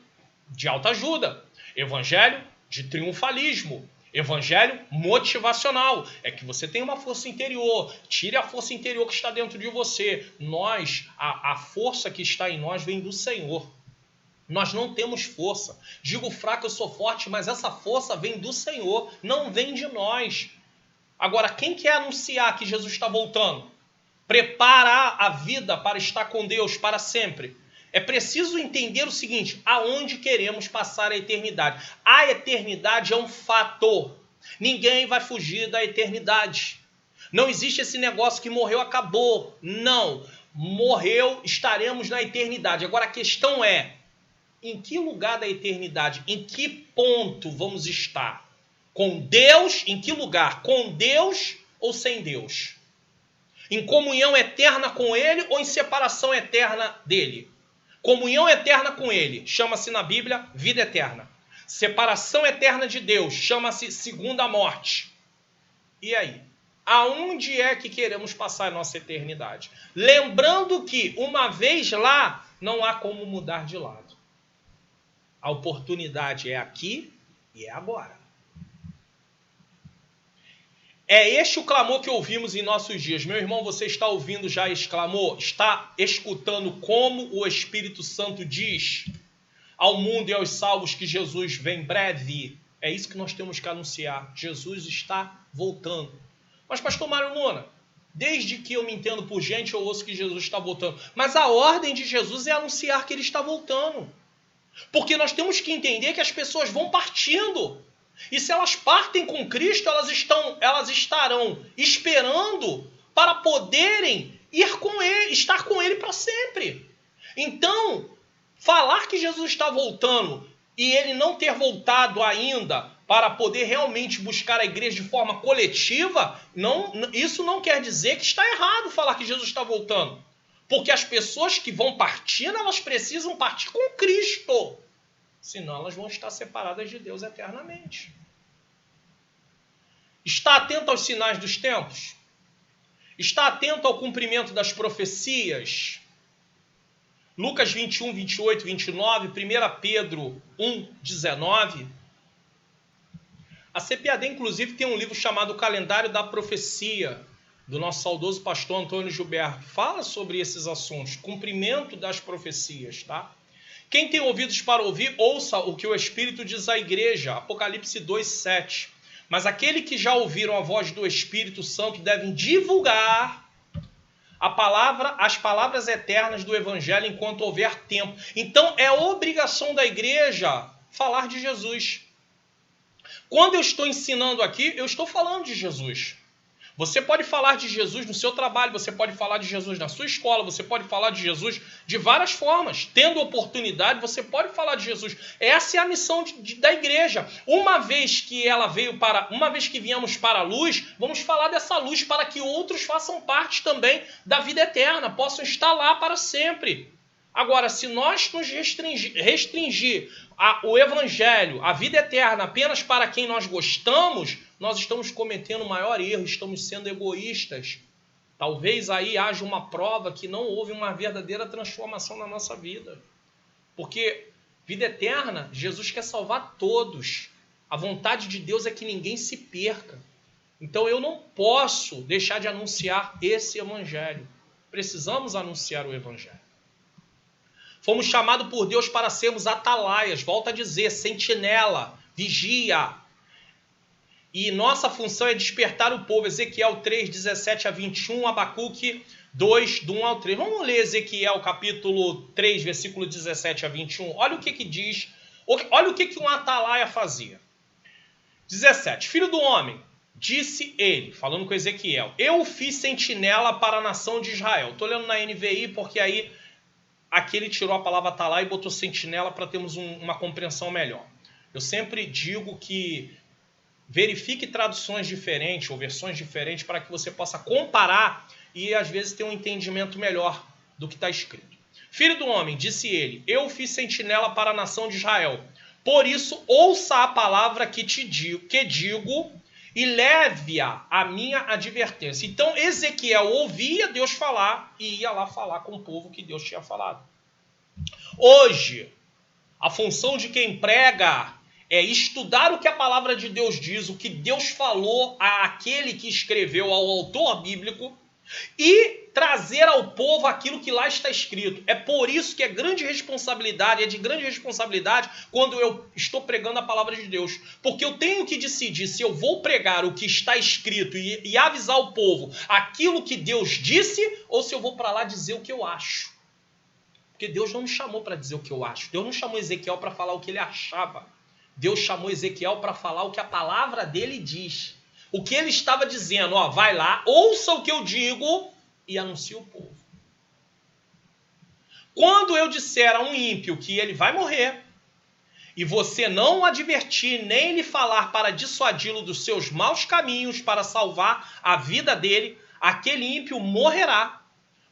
de autoajuda, evangelho de triunfalismo, evangelho motivacional. É que você tem uma força interior, tire a força interior que está dentro de você. A força que está em nós vem do Senhor. Nós não temos força. Digo fraco, eu sou forte, mas essa força vem do Senhor, não vem de nós. Agora, quem quer anunciar que Jesus está voltando? Preparar a vida para estar com Deus para sempre. É preciso entender o seguinte, aonde queremos passar a eternidade. A eternidade é um fato. Ninguém vai fugir da eternidade. Não existe esse negócio que morreu, acabou. Não. Morreu, estaremos na eternidade. Agora a questão é, em que lugar da eternidade? Em que ponto vamos estar? Com Deus? Em que lugar? Com Deus ou sem Deus? Em comunhão eterna com Ele ou em separação eterna dEle? Comunhão eterna com Ele, chama-se na Bíblia vida eterna. Separação eterna de Deus, chama-se segunda morte. E aí? Aonde é que queremos passar a nossa eternidade? Lembrando que, uma vez lá, não há como mudar de lado. A oportunidade é aqui e é agora. É este o clamor que ouvimos em nossos dias. Meu irmão, você está ouvindo já esse clamor? Está escutando como o Espírito Santo diz ao mundo e aos salvos que Jesus vem breve? É isso que nós temos que anunciar. Jesus está voltando. Mas, pastor Mário Luna, desde que eu me entendo por gente, eu ouço que Jesus está voltando. Mas a ordem de Jesus é anunciar que ele está voltando. Porque nós temos que entender que as pessoas vão partindo. E se elas partem com Cristo, elas estarão esperando para poderem ir com Ele, estar com Ele para sempre. Então, falar que Jesus está voltando e Ele não ter voltado ainda para poder realmente buscar a igreja de forma coletiva, isso não quer dizer que está errado falar que Jesus está voltando. Porque as pessoas que vão partindo, elas precisam partir com Cristo. Senão elas vão estar separadas de Deus eternamente. Está atento aos sinais dos tempos? Está atento ao cumprimento das profecias? Lucas 21, 28, 29, 1 Pedro 1, 19. A CPAD, inclusive, tem um livro chamado Calendário da Profecia, do nosso saudoso pastor Antônio Gilberto. Fala sobre esses assuntos, cumprimento das profecias, tá? Quem tem ouvidos para ouvir, ouça o que o Espírito diz à igreja. Apocalipse 2, 7. Mas aquele que já ouviram a voz do Espírito Santo devem divulgar as palavras eternas do Evangelho enquanto houver tempo. Então é obrigação da igreja falar de Jesus. Quando eu estou ensinando aqui, eu estou falando de Jesus. Você pode falar de Jesus no seu trabalho, você pode falar de Jesus na sua escola, você pode falar de Jesus de várias formas. Tendo oportunidade, você pode falar de Jesus. Essa é a missão da igreja. Uma vez que viemos para a luz, vamos falar dessa luz para que outros façam parte também da vida eterna, possam estar lá para sempre. Agora, se nós nos restringir o evangelho, a vida eterna, apenas para quem nós gostamos, nós estamos cometendo o maior erro, estamos sendo egoístas. Talvez aí haja uma prova que não houve uma verdadeira transformação na nossa vida. Porque vida eterna, Jesus quer salvar todos. A vontade de Deus é que ninguém se perca. Então eu não posso deixar de anunciar esse evangelho. Precisamos anunciar o evangelho. Fomos chamados por Deus para sermos atalaias, volta a dizer, sentinela, vigia. E nossa função é despertar o povo. Ezequiel 3, 17 a 21, Abacuque 2, do 1 ao 3. Vamos ler Ezequiel capítulo 3, versículo 17 a 21. Olha o que diz, olha o que um atalaia fazia. 17. Filho do homem, disse ele, falando com Ezequiel, eu fiz sentinela para a nação de Israel. Estou lendo na NVI porque aí aqui ele tirou a palavra atalaia e botou sentinela para termos uma compreensão melhor. Eu sempre digo que verifique traduções diferentes ou versões diferentes para que você possa comparar e às vezes ter um entendimento melhor do que está escrito. Filho do homem, disse ele, eu fiz sentinela para a nação de Israel. Por isso, ouça a palavra que digo e leve-a à minha advertência. Então, Ezequiel ouvia Deus falar e ia lá falar com o povo que Deus tinha falado. Hoje, a função de quem prega é estudar o que a palavra de Deus diz, o que Deus falou àquele que escreveu, ao autor bíblico, e trazer ao povo aquilo que lá está escrito. É por isso que é de grande responsabilidade quando eu estou pregando a palavra de Deus. Porque eu tenho que decidir se eu vou pregar o que está escrito e avisar o povo aquilo que Deus disse, ou se eu vou para lá dizer o que eu acho. Porque Deus não me chamou para dizer o que eu acho. Deus não chamou Ezequiel para falar o que ele achava. Deus chamou Ezequiel para falar o que a palavra dele diz. O que ele estava dizendo, vai lá, ouça o que eu digo e anuncie o povo. Quando eu disser a um ímpio que ele vai morrer, e você não o advertir nem lhe falar para dissuadi-lo dos seus maus caminhos para salvar a vida dele, aquele ímpio morrerá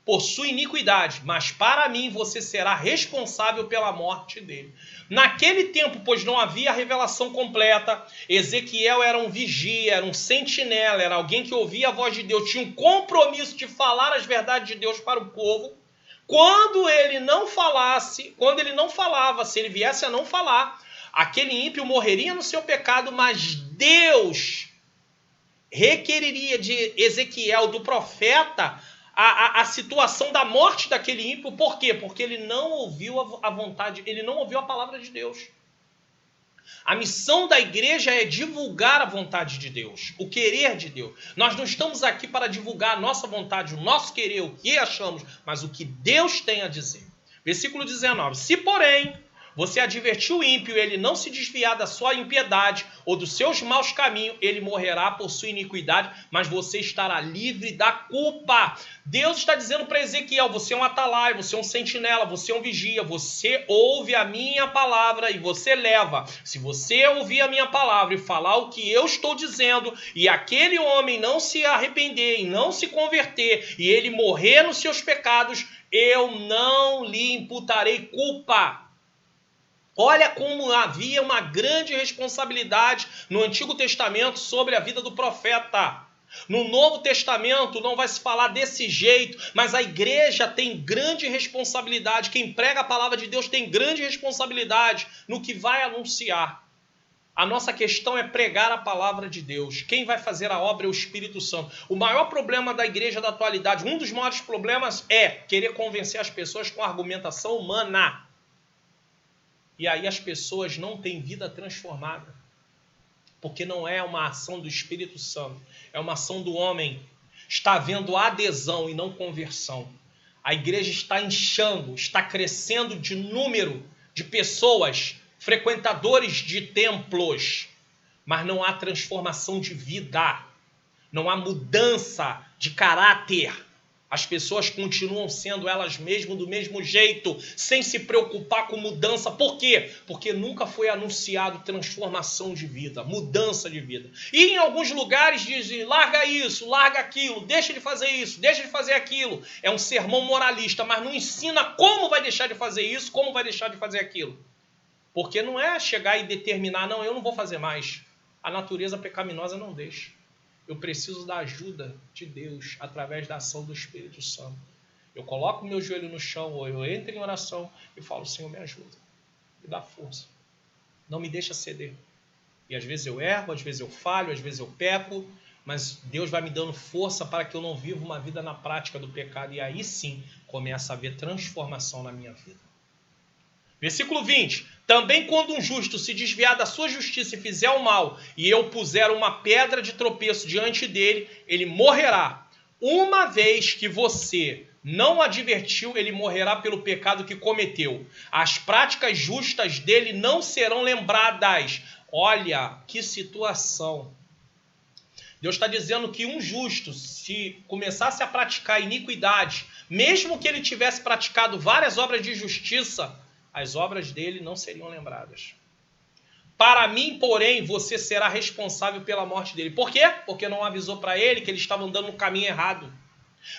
por sua iniquidade, mas para mim você será responsável pela morte dele. Naquele tempo, pois não havia a revelação completa, Ezequiel era um vigia, era um sentinela, era alguém que ouvia a voz de Deus, tinha um compromisso de falar as verdades de Deus para o povo. Quando ele não falava, se ele viesse a não falar, aquele ímpio morreria no seu pecado, mas Deus requeriria de Ezequiel, do profeta, a situação da morte daquele ímpio. Por quê? Porque ele não ouviu a vontade, ele não ouviu a palavra de Deus. A missão da igreja é divulgar a vontade de Deus, o querer de Deus. Nós não estamos aqui para divulgar a nossa vontade, o nosso querer, o que achamos, mas o que Deus tem a dizer. Versículo 19. Se, porém, você advertiu o ímpio, ele não se desviar da sua impiedade ou dos seus maus caminhos, ele morrerá por sua iniquidade, mas você estará livre da culpa. Deus está dizendo para Ezequiel, você é um atalaia, você é um sentinela, você é um vigia, você ouve a minha palavra e você leva. Se você ouvir a minha palavra e falar o que eu estou dizendo, e aquele homem não se arrepender e não se converter, e ele morrer nos seus pecados, eu não lhe imputarei culpa. Olha como havia uma grande responsabilidade no Antigo Testamento sobre a vida do profeta. No Novo Testamento não vai se falar desse jeito, mas a igreja tem grande responsabilidade. Quem prega a palavra de Deus tem grande responsabilidade no que vai anunciar. A nossa questão é pregar a palavra de Deus. Quem vai fazer a obra é o Espírito Santo. O maior problema da igreja da atualidade, um dos maiores problemas é querer convencer as pessoas com argumentação humana. E aí as pessoas não têm vida transformada. Porque não é uma ação do Espírito Santo. É uma ação do homem. Está havendo adesão e não conversão. A igreja está inchando, está crescendo de número de pessoas, frequentadores de templos. Mas não há transformação de vida. Não há mudança de caráter. As pessoas continuam sendo elas mesmas do mesmo jeito, sem se preocupar com mudança. Por quê? Porque nunca foi anunciado transformação de vida, mudança de vida. E em alguns lugares dizem, larga isso, larga aquilo, deixa de fazer isso, deixa de fazer aquilo. É um sermão moralista, mas não ensina como vai deixar de fazer isso, como vai deixar de fazer aquilo. Porque não é chegar e determinar, não, eu não vou fazer mais. A natureza pecaminosa não deixa. Eu preciso da ajuda de Deus através da ação do Espírito Santo. Eu coloco o meu joelho no chão, ou eu entro em oração e falo, Senhor, me ajuda. Me dá força. Não me deixa ceder. E às vezes eu erro, às vezes eu falho, às vezes eu peco, mas Deus vai me dando força para que eu não viva uma vida na prática do pecado. E aí sim começa a haver transformação na minha vida. Versículo 20. Também quando um justo se desviar da sua justiça e fizer o mal, e eu puser uma pedra de tropeço diante dele, ele morrerá. Uma vez que você não o advertiu, ele morrerá pelo pecado que cometeu. As práticas justas dele não serão lembradas. Olha que situação. Deus está dizendo que um justo, se começasse a praticar iniquidade, mesmo que ele tivesse praticado várias obras de justiça, as obras dele não seriam lembradas. Para mim, porém, você será responsável pela morte dele. Por quê? Porque não avisou para ele que ele estava andando no caminho errado.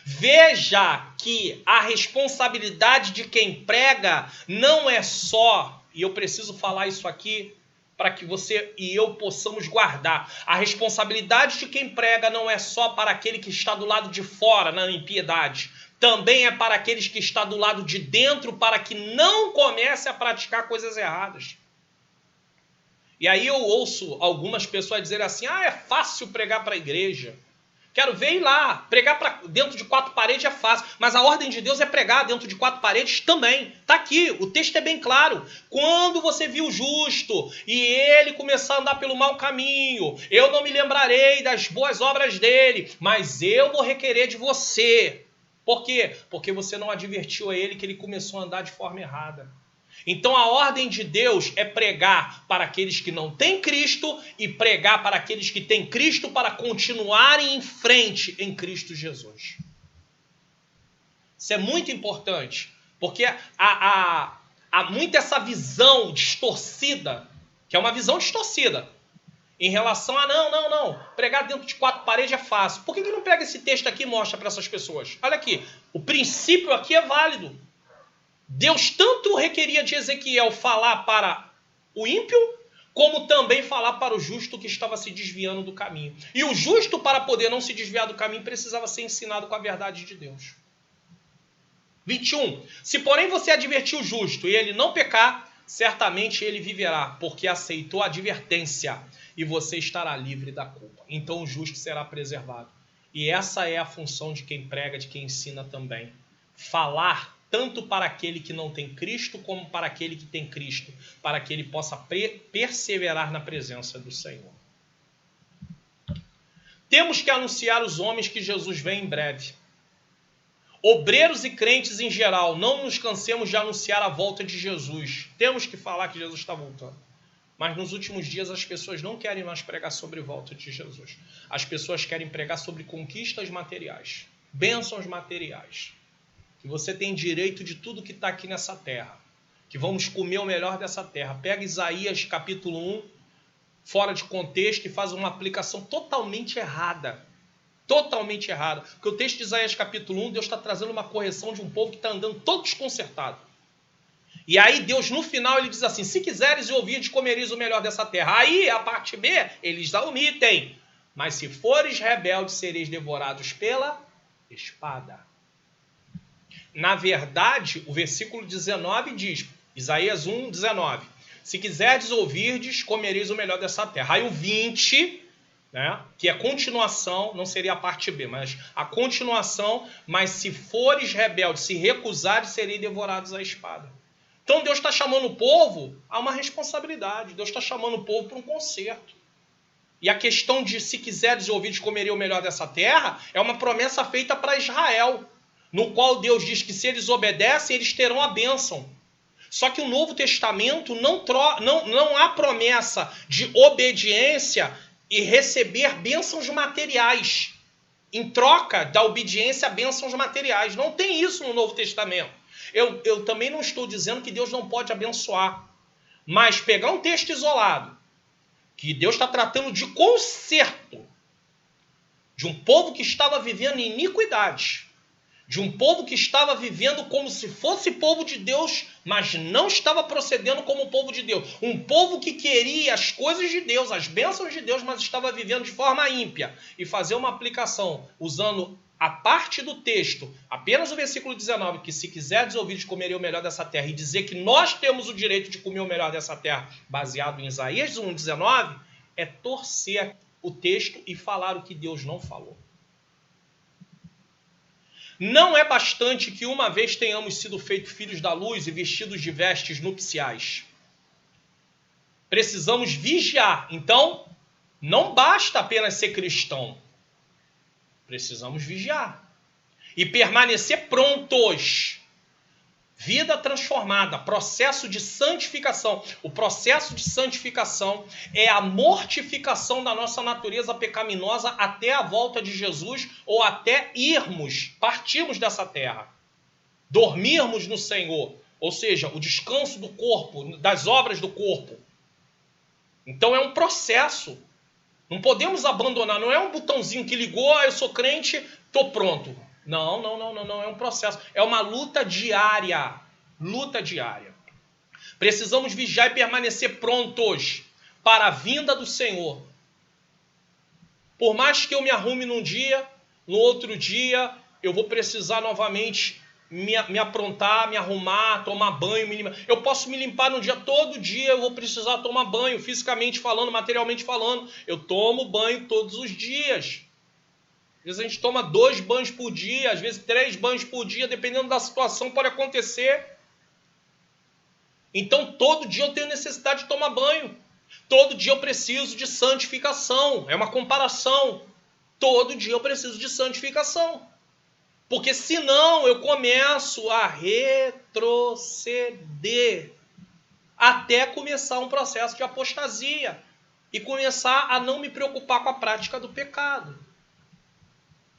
Veja que a responsabilidade de quem prega não é só, e eu preciso falar isso aqui para que você e eu possamos guardar. A responsabilidade de quem prega não é só para aquele que está do lado de fora na impiedade. Também é para aqueles que estão do lado de dentro, para que não comece a praticar coisas erradas. E aí eu ouço algumas pessoas dizer assim, é fácil pregar para a igreja. Quero ver ir lá, pregar para dentro de 4 paredes é fácil, mas a ordem de Deus é pregar dentro de 4 paredes também. Está aqui, o texto é bem claro. Quando você viu o justo e ele começar a andar pelo mau caminho, eu não me lembrarei das boas obras dele, mas eu vou requerer de você. Por quê? Porque você não advertiu a ele que ele começou a andar de forma errada. Então a ordem de Deus é pregar para aqueles que não têm Cristo e pregar para aqueles que têm Cristo para continuarem em frente em Cristo Jesus. Isso é muito importante, porque há muito essa visão distorcida, que é uma visão distorcida, em relação a não, pregar dentro de 4 paredes é fácil. Por que não pega esse texto aqui e mostra para essas pessoas? Olha aqui, o princípio aqui é válido. Deus tanto requeria de Ezequiel falar para o ímpio, como também falar para o justo que estava se desviando do caminho. E o justo, para poder não se desviar do caminho, precisava ser ensinado com a verdade de Deus. 21. Se porém você advertir o justo e ele não pecar, certamente ele viverá, porque aceitou a advertência, e você estará livre da culpa. Então o justo será preservado. E essa é a função de quem prega, de quem ensina também. Falar tanto para aquele que não tem Cristo, como para aquele que tem Cristo, para que ele possa perseverar na presença do Senhor. Temos que anunciar aos homens que Jesus vem em breve. Obreiros e crentes em geral, não nos cansemos de anunciar a volta de Jesus. Temos que falar que Jesus está voltando. Mas nos últimos dias as pessoas não querem mais pregar sobre a volta de Jesus. As pessoas querem pregar sobre conquistas materiais, bênçãos materiais. Que você tem direito de tudo que está aqui nessa terra. Que vamos comer o melhor dessa terra. Pega Isaías capítulo 1, fora de contexto, e faz uma aplicação totalmente errada. Totalmente errada. Porque o texto de Isaías capítulo 1, Deus está trazendo uma correção de um povo que está andando todo desconcertado. E aí Deus no final ele diz assim, se quiseres e ouvirdes, comereis o melhor dessa terra. Aí a parte B, eles a omitem. Mas se fores rebeldes, sereis devorados pela espada. Na verdade, o versículo 19 diz, Isaías 1, 19, se quiserdes ouvirdes, comereis o melhor dessa terra. Aí o 20, né, que é a continuação, não seria a parte B, mas a continuação, mas se fores rebeldes, se recusares, sereis devorados à espada. Então Deus está chamando o povo a uma responsabilidade, Deus está chamando o povo para um conserto. E a questão de se quiseres ouvirdes, comerei o melhor dessa terra, é uma promessa feita para Israel, no qual Deus diz que se eles obedecem, eles terão a bênção. Só que o Novo Testamento não há promessa de obediência e receber bênçãos materiais. Em troca da obediência a bênçãos materiais. Não tem isso no Novo Testamento. Eu também não estou dizendo que Deus não pode abençoar. Mas pegar um texto isolado, que Deus está tratando de conserto, de um povo que estava vivendo em iniquidade, de um povo que estava vivendo como se fosse povo de Deus, mas não estava procedendo como povo de Deus. Um povo que queria as coisas de Deus, as bênçãos de Deus, mas estava vivendo de forma ímpia. E fazer uma aplicação usando a parte do texto, apenas o versículo 19, que se quiserdes ouvir, comerei o melhor dessa terra, e dizer que nós temos o direito de comer o melhor dessa terra, baseado em Isaías 1,19, é torcer o texto e falar o que Deus não falou. Não é bastante que uma vez tenhamos sido feitos filhos da luz e vestidos de vestes nupciais. Precisamos vigiar. Então, não basta apenas ser cristão. Precisamos vigiar. E permanecer prontos. Vida transformada, processo de santificação. O processo de santificação é a mortificação da nossa natureza pecaminosa até a volta de Jesus ou até partirmos dessa terra. Dormirmos no Senhor, ou seja, o descanso do corpo, das obras do corpo. Então é um processo. Não podemos abandonar, não é um botãozinho que ligou, eu sou crente, estou pronto. Não, é um processo. É uma luta diária. Luta diária. Precisamos vigiar e permanecer prontos para a vinda do Senhor. Por mais que eu me arrume num dia, no outro dia eu vou precisar novamente me aprontar, me arrumar, tomar banho. Eu posso me limpar num dia, todo dia eu vou precisar tomar banho, fisicamente falando, materialmente falando. Eu tomo banho todos os dias. Às vezes a gente toma 2 banhos por dia, às vezes 3 banhos por dia, dependendo da situação, pode acontecer. Então todo dia eu tenho necessidade de tomar banho. Todo dia eu preciso de santificação. É uma comparação. Todo dia eu preciso de santificação. Porque senão eu começo a retroceder até começar um processo de apostasia e começar a não me preocupar com a prática do pecado.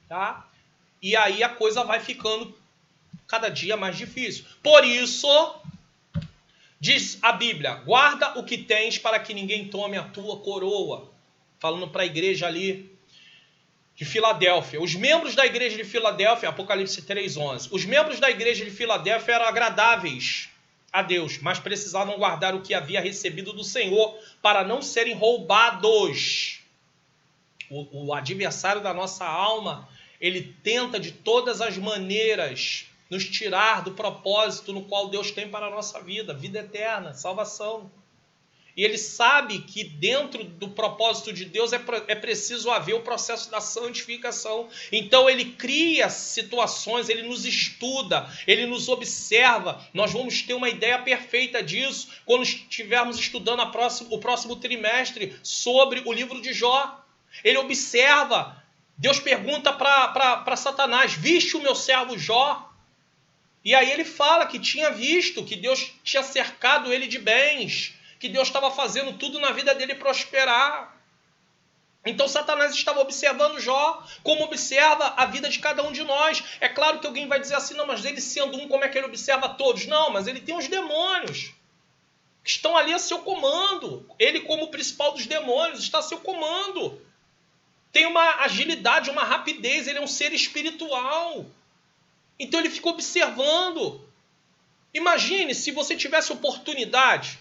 Tá? E aí a coisa vai ficando cada dia mais difícil. Por isso, diz a Bíblia, guarda o que tens para que ninguém tome a tua coroa. Falando para a igreja ali de Filadélfia. Os membros da igreja de Filadélfia, Apocalipse 3:11. Os membros da igreja de Filadélfia eram agradáveis a Deus, mas precisavam guardar o que havia recebido do Senhor para não serem roubados. O adversário da nossa alma, ele tenta de todas as maneiras nos tirar do propósito no qual Deus tem para a nossa vida, vida eterna, salvação. E ele sabe que dentro do propósito de Deus é preciso haver o processo da santificação. Então ele cria situações, ele nos estuda, ele nos observa. Nós vamos ter uma ideia perfeita disso quando estivermos estudando o próximo trimestre sobre o livro de Jó. Ele observa. Deus pergunta para Satanás, viste o meu servo Jó? E aí ele fala que tinha visto, que Deus tinha cercado ele de bens, que Deus estava fazendo tudo na vida dele prosperar. Então Satanás estava observando Jó, como observa a vida de cada um de nós. É claro que alguém vai dizer assim, não, mas ele sendo um, como é que ele observa todos? Não, mas ele tem os demônios que estão ali a seu comando. Ele, como o principal dos demônios, está a seu comando. Tem uma agilidade, uma rapidez, ele é um ser espiritual. Então ele fica observando. Imagine se você tivesse oportunidade.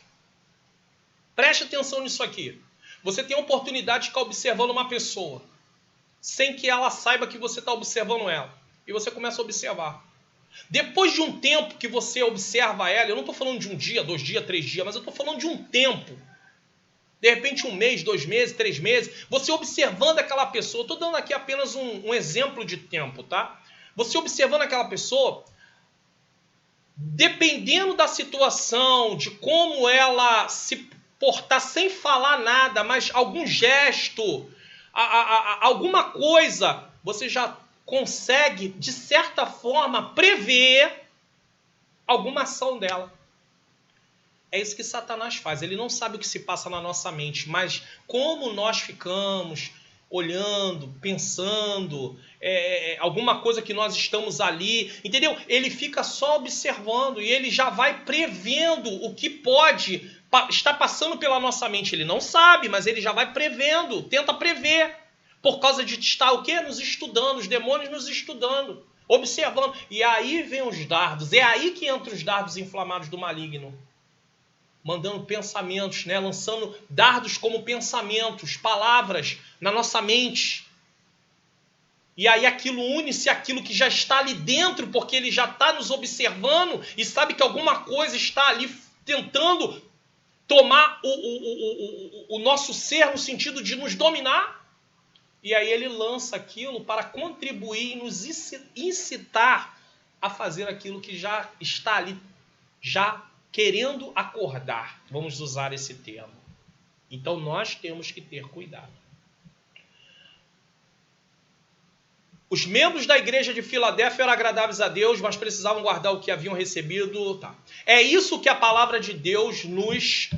Preste atenção nisso aqui. Você tem a oportunidade de ficar observando uma pessoa, sem que ela saiba que você está observando ela. E você começa a observar. Depois de um tempo que você observa ela, eu não estou falando de 1 dia, 2 dias, 3 dias, mas eu estou falando de um tempo. De repente 1 mês, 2 meses, 3 meses, você observando aquela pessoa, eu estou dando aqui apenas um exemplo de tempo, tá? Você observando aquela pessoa, dependendo da situação, de como ela se portar sem falar nada, mas algum gesto, alguma coisa, você já consegue, de certa forma, prever alguma ação dela. É isso que Satanás faz. Ele não sabe o que se passa na nossa mente, mas como nós ficamos olhando, pensando, alguma coisa que nós estamos ali, entendeu? Ele fica só observando e ele já vai prevendo o que pode estar passando pela nossa mente. Ele não sabe, mas ele já vai prevendo, tenta prever, por causa de estar o quê? Nos estudando, os demônios nos estudando, observando. E aí vem os dardos, é aí que entram os dardos inflamados do maligno. Mandando pensamentos, né? Lançando dardos como pensamentos, palavras na nossa mente. E aí aquilo une-se àquilo que já está ali dentro, porque ele já está nos observando e sabe que alguma coisa está ali tentando tomar o nosso ser no sentido de nos dominar. E aí ele lança aquilo para contribuir e nos incitar a fazer aquilo que já está ali, já querendo acordar, vamos usar esse termo. Então nós temos que ter cuidado. Os membros da igreja de Filadélfia eram agradáveis a Deus, mas precisavam guardar o que haviam recebido. Tá. É isso que a palavra de Deus nos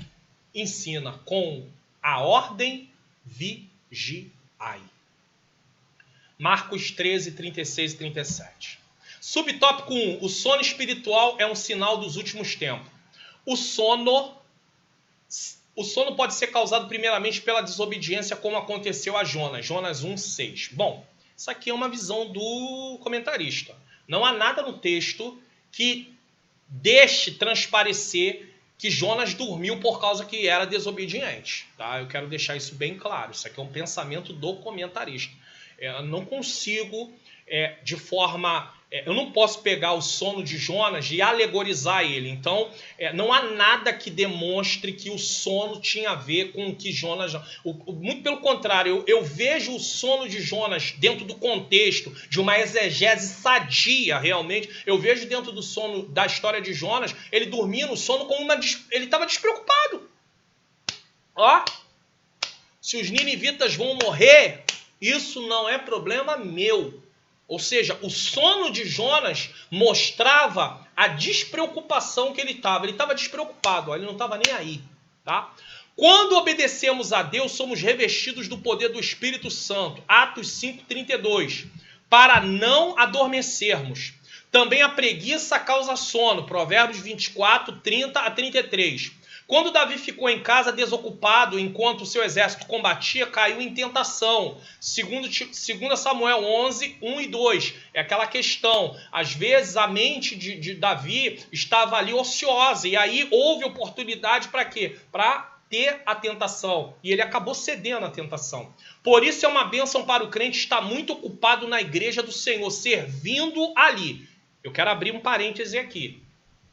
ensina, com a ordem vigiai. Marcos 13, 36 e 37. Subtópico 1. O sono espiritual é um sinal dos últimos tempos. O sono O sono pode ser causado primeiramente pela desobediência, como aconteceu a Jonas. Jonas 1,6. Bom, isso aqui é uma visão do comentarista. Não há nada no texto que deixe transparecer que Jonas dormiu por causa que era desobediente. Tá? Eu quero deixar isso bem claro. Isso aqui é um pensamento do comentarista. Eu não consigo, de forma... eu não posso pegar o sono de Jonas e alegorizar ele. Então, não há nada que demonstre que o sono tinha a ver com o que Jonas... Muito pelo contrário, eu vejo o sono de Jonas dentro do contexto de uma exegese sadia, realmente. Eu vejo dentro do sono da história de Jonas, ele dormia no sono como ele estava despreocupado. Ó, se os ninivitas vão morrer, isso não é problema meu. Ou seja, o sono de Jonas mostrava a despreocupação que ele estava. Ele estava despreocupado, ele não estava nem aí. Tá? Quando obedecemos a Deus, somos revestidos do poder do Espírito Santo. Atos 5,32. Para não adormecermos. Também a preguiça causa sono. Provérbios 24, 30 a 33. Quando Davi ficou em casa desocupado enquanto o seu exército combatia, caiu em tentação. Segundo Samuel 11, 1 e 2. É aquela questão. Às vezes a mente de Davi estava ali ociosa. E aí houve oportunidade para quê? Para ter a tentação. E ele acabou cedendo à tentação. Por isso é uma bênção para o crente estar muito ocupado na igreja do Senhor, servindo ali. Eu quero abrir um parêntese aqui.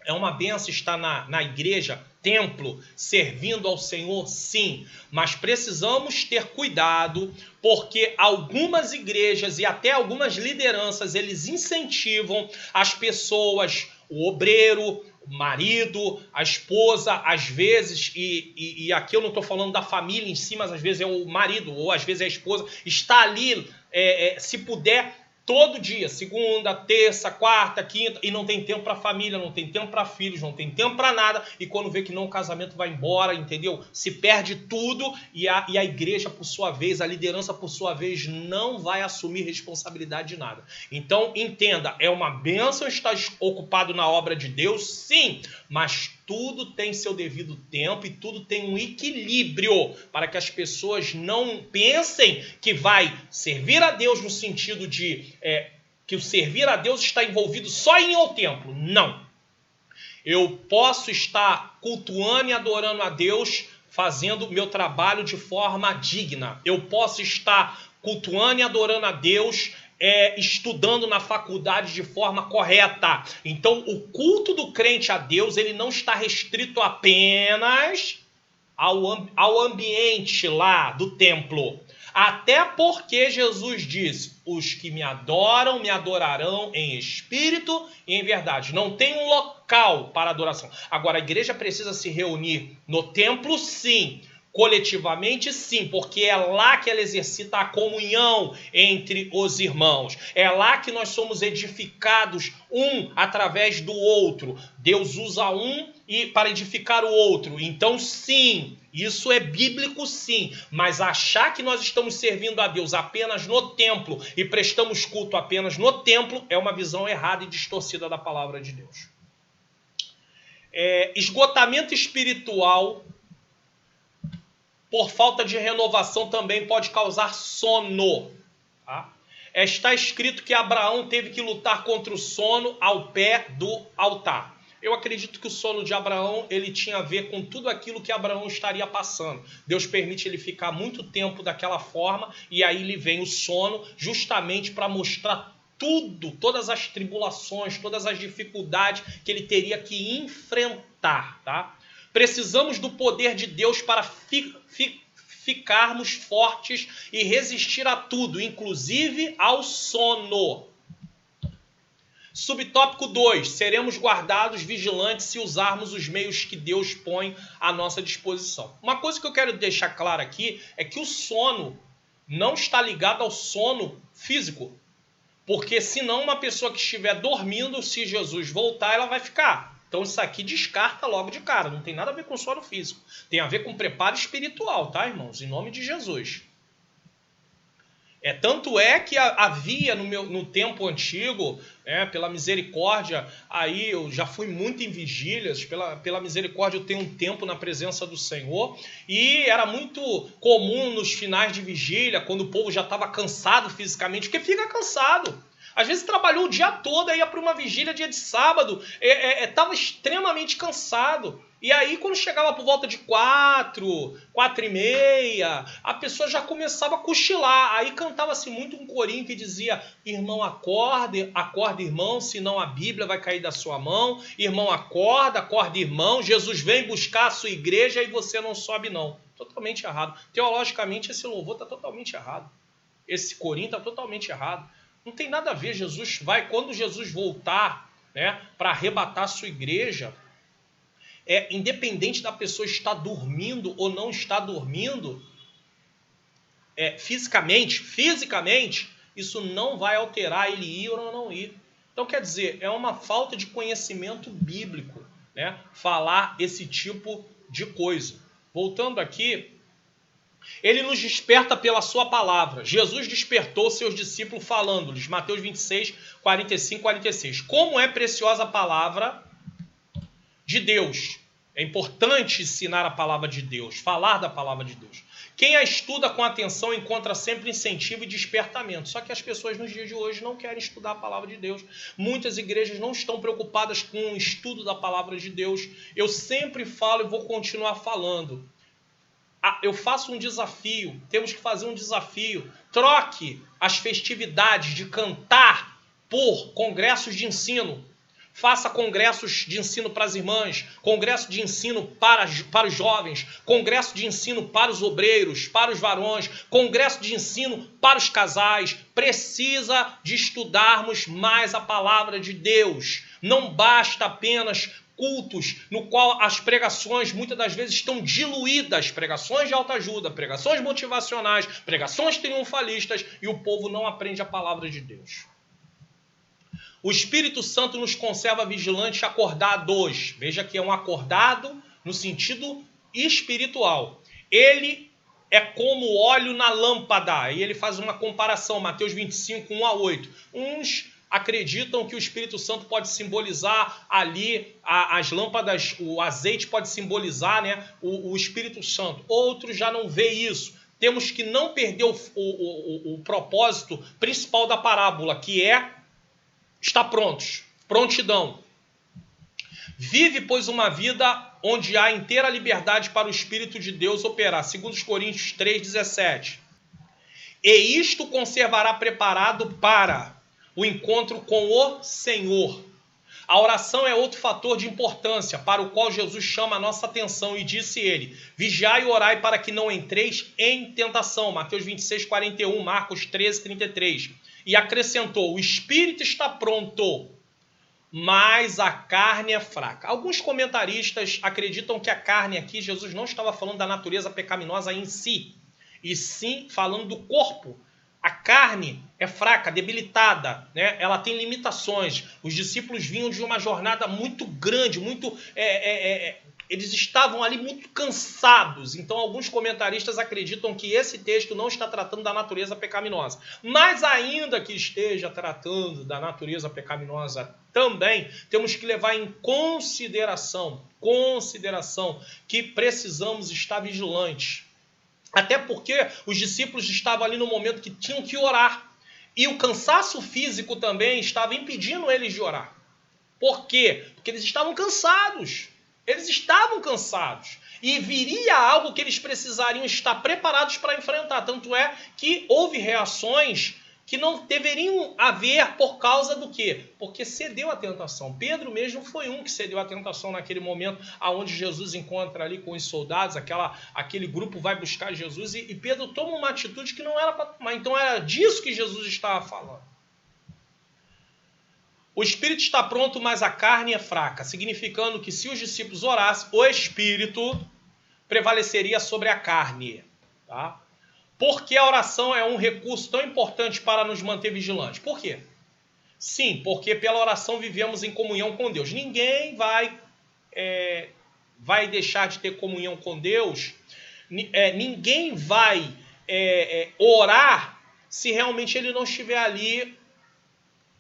É uma bênção estar na igreja, templo, servindo ao Senhor, sim. Mas precisamos ter cuidado, porque algumas igrejas e até algumas lideranças, eles incentivam as pessoas, o obreiro, o marido, a esposa, às vezes, e aqui eu não estou falando da família em si, mas às vezes é o marido, ou às vezes é a esposa, está ali, se puder, todo dia, segunda, terça, quarta, quinta, e não tem tempo para família, não tem tempo para filhos, não tem tempo para nada, e quando vê que não, o casamento vai embora, entendeu? Se perde tudo, e a igreja, por sua vez, a liderança, por sua vez, não vai assumir responsabilidade de nada. Então, entenda, é uma bênção estar ocupado na obra de Deus, sim, mas tudo tem seu devido tempo e tudo tem um equilíbrio para que as pessoas não pensem que vai servir a Deus no sentido de que o servir a Deus está envolvido só em ir ao templo. Não. Eu posso estar cultuando e adorando a Deus fazendo meu trabalho de forma digna. Eu posso estar cultuando e adorando a Deus estudando na faculdade de forma correta. Então, o culto do crente a Deus, ele não está restrito apenas ao ambiente lá do templo. Até porque Jesus diz, os que me adoram, me adorarão em espírito e em verdade. Não tem um local para adoração. Agora, a igreja precisa se reunir no templo, sim. Coletivamente, sim, porque é lá que ela exercita a comunhão entre os irmãos. É lá que nós somos edificados um através do outro. Deus usa um para edificar o outro. Então, sim, isso é bíblico, sim. Mas achar que nós estamos servindo a Deus apenas no templo e prestamos culto apenas no templo é uma visão errada e distorcida da palavra de Deus. Esgotamento espiritual por falta de renovação também pode causar sono. Tá? Está escrito que Abraão teve que lutar contra o sono ao pé do altar. Eu acredito que o sono de Abraão ele tinha a ver com tudo aquilo que Abraão estaria passando. Deus permite ele ficar muito tempo daquela forma e aí lhe vem o sono justamente para mostrar todas as tribulações, todas as dificuldades que ele teria que enfrentar. Tá? Precisamos do poder de Deus para ficarmos fortes e resistir a tudo, inclusive ao sono. Subtópico 2. Seremos guardados vigilantes se usarmos os meios que Deus põe à nossa disposição. Uma coisa que eu quero deixar clara aqui é que o sono não está ligado ao sono físico. Porque senão uma pessoa que estiver dormindo, se Jesus voltar, ela vai ficar. Então isso aqui descarta logo de cara. Não tem nada a ver com sono físico. Tem a ver com preparo espiritual, tá, irmãos? Em nome de Jesus. Tanto é que havia no tempo antigo, pela misericórdia, aí eu já fui muito em vigílias, pela misericórdia eu tenho um tempo na presença do Senhor, e era muito comum nos finais de vigília, quando o povo já estava cansado fisicamente, porque fica cansado. Às vezes trabalhou o dia todo, ia para uma vigília dia de sábado, estava extremamente cansado. E aí quando chegava por volta de 4h30, a pessoa já começava a cochilar. Aí cantava-se muito um corinho que dizia: irmão, acorda, acorda, irmão, senão a Bíblia vai cair da sua mão. Irmão, acorda, acorda, irmão, Jesus vem buscar a sua igreja e você não sobe não. Totalmente errado. Teologicamente esse louvor está totalmente errado. Esse corinho está totalmente errado. Não tem nada a ver. Quando Jesus voltar, para arrebatar a sua igreja, independente da pessoa estar dormindo ou não estar dormindo, fisicamente, isso não vai alterar ele ir ou não ir. Então, quer dizer, é uma falta de conhecimento bíblico, falar esse tipo de coisa. Voltando aqui, ele nos desperta pela sua palavra. Jesus despertou seus discípulos falando-lhes, Mateus 26, 45, 46. Como é preciosa a palavra de Deus. É importante ensinar a palavra de Deus, falar da palavra de Deus. Quem a estuda com atenção encontra sempre incentivo e despertamento. Só que as pessoas nos dias de hoje não querem estudar a palavra de Deus. Muitas igrejas não estão preocupadas com o estudo da palavra de Deus. Eu sempre falo e vou continuar falando. Eu faço um desafio, temos que fazer um desafio. Troque as festividades de cantar por congressos de ensino. Faça congressos de ensino para as irmãs, congresso de ensino para os jovens, congresso de ensino para os obreiros, para os varões, congresso de ensino para os casais. Precisa de estudarmos mais a palavra de Deus. Não basta apenas cultos no qual as pregações muitas das vezes estão diluídas, pregações de autoajuda, pregações motivacionais, pregações triunfalistas, e o povo não aprende a palavra de Deus. O Espírito Santo nos conserva vigilantes e acordados. Veja que é um acordado no sentido espiritual. Ele é como óleo na lâmpada. E ele faz uma comparação, Mateus 25, 1 a 8. Uns acreditam que o Espírito Santo pode simbolizar ali as lâmpadas, o azeite pode simbolizar, o Espírito Santo. Outros já não vê isso. Temos que não perder o propósito principal da parábola, que é estar prontos, prontidão. Vive, pois, uma vida onde há inteira liberdade para o Espírito de Deus operar. 2 Coríntios 3,17. E isto conservará preparado para o encontro com o Senhor. A oração é outro fator de importância, para o qual Jesus chama a nossa atenção e disse ele: vigiai e orai para que não entreis em tentação. Mateus 26, 41, Marcos 13, 33. E acrescentou: o espírito está pronto, mas a carne é fraca. Alguns comentaristas acreditam que a carne aqui, Jesus não estava falando da natureza pecaminosa em si, e sim falando do corpo. A carne é fraca, debilitada, ela tem limitações. Os discípulos vinham de uma jornada muito grande, eles estavam ali muito cansados. Então, alguns comentaristas acreditam que esse texto não está tratando da natureza pecaminosa. Mas ainda que esteja tratando da natureza pecaminosa também, temos que levar em consideração que precisamos estar vigilantes. Até porque os discípulos estavam ali no momento que tinham que orar. E o cansaço físico também estava impedindo eles de orar. Por quê? Porque eles estavam cansados. E viria algo que eles precisariam estar preparados para enfrentar. Tanto é que houve reações que não deveriam haver por causa do quê? Porque cedeu à tentação. Pedro mesmo foi um que cedeu à tentação naquele momento onde Jesus encontra ali com os soldados, aquele grupo vai buscar Jesus e Pedro toma uma atitude que não era para tomar. Então era disso que Jesus estava falando. O espírito está pronto, mas a carne é fraca, significando que se os discípulos orassem, o espírito prevaleceria sobre a carne. Tá? Por que a oração é um recurso tão importante para nos manter vigilantes? Por quê? Sim, porque pela oração vivemos em comunhão com Deus. Ninguém vai deixar de ter comunhão com Deus, ninguém vai orar se realmente ele não estiver ali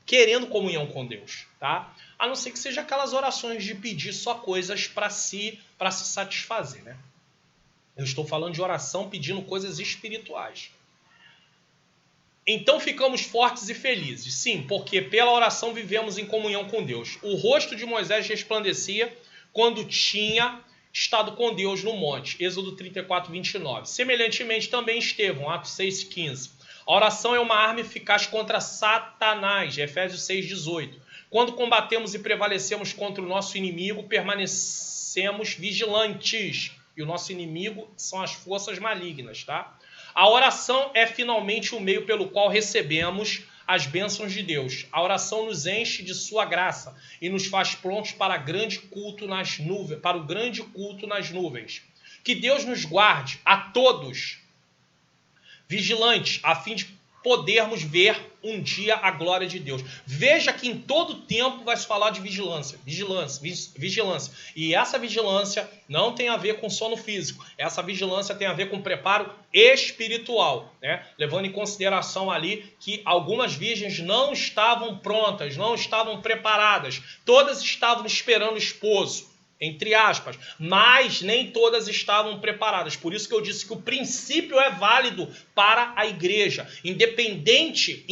querendo comunhão com Deus, tá? A não ser que seja aquelas orações de pedir só coisas para se satisfazer, né? Eu estou falando de oração pedindo coisas espirituais. Então ficamos fortes e felizes. Sim, porque pela oração vivemos em comunhão com Deus. O rosto de Moisés resplandecia quando tinha estado com Deus no monte. Êxodo 34, 29. Semelhantemente também Estevão, Atos 6, 15. A oração é uma arma eficaz contra Satanás. Efésios 6, 18. Quando combatemos e prevalecemos contra o nosso inimigo, permanecemos vigilantes. E o nosso inimigo são as forças malignas, tá? A oração é finalmente o meio pelo qual recebemos as bênçãos de Deus. A oração nos enche de sua graça e nos faz prontos para o grande culto nas nuvens. Que Deus nos guarde a todos vigilantes, a fim de podermos ver um dia a glória de Deus. Veja que em todo tempo vai se falar de vigilância. E essa vigilância não tem a ver com sono físico. Essa vigilância tem a ver com preparo espiritual, né? Levando em consideração ali que algumas virgens não estavam prontas, não estavam preparadas. Todas estavam esperando o esposo, entre aspas, mas nem todas estavam preparadas. Por isso que eu disse que o princípio é válido para a igreja. Independente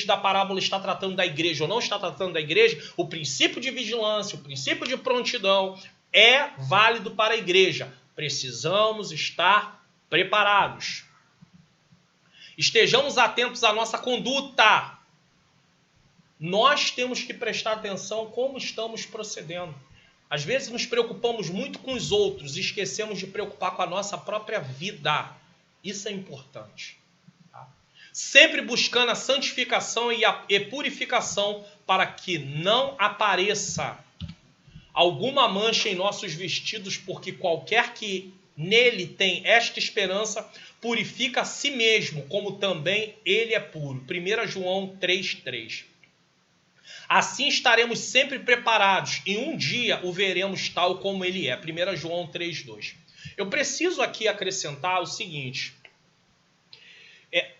da parábola estar tratando da igreja ou não está tratando da igreja, o princípio de vigilância, o princípio de prontidão é válido para a igreja. Precisamos estar preparados. Estejamos atentos à nossa conduta. Nós temos que prestar atenção como estamos procedendo. Às vezes nos preocupamos muito com os outros e esquecemos de preocupar com a nossa própria vida. Isso é importante. Tá? Sempre buscando a santificação e purificação para que não apareça alguma mancha em nossos vestidos, porque qualquer que nele tem esta esperança purifica a si mesmo, como também ele é puro. 1 João 3,3. Assim estaremos sempre preparados e um dia o veremos tal como ele é. 1 João 3,2. Eu preciso aqui acrescentar o seguinte.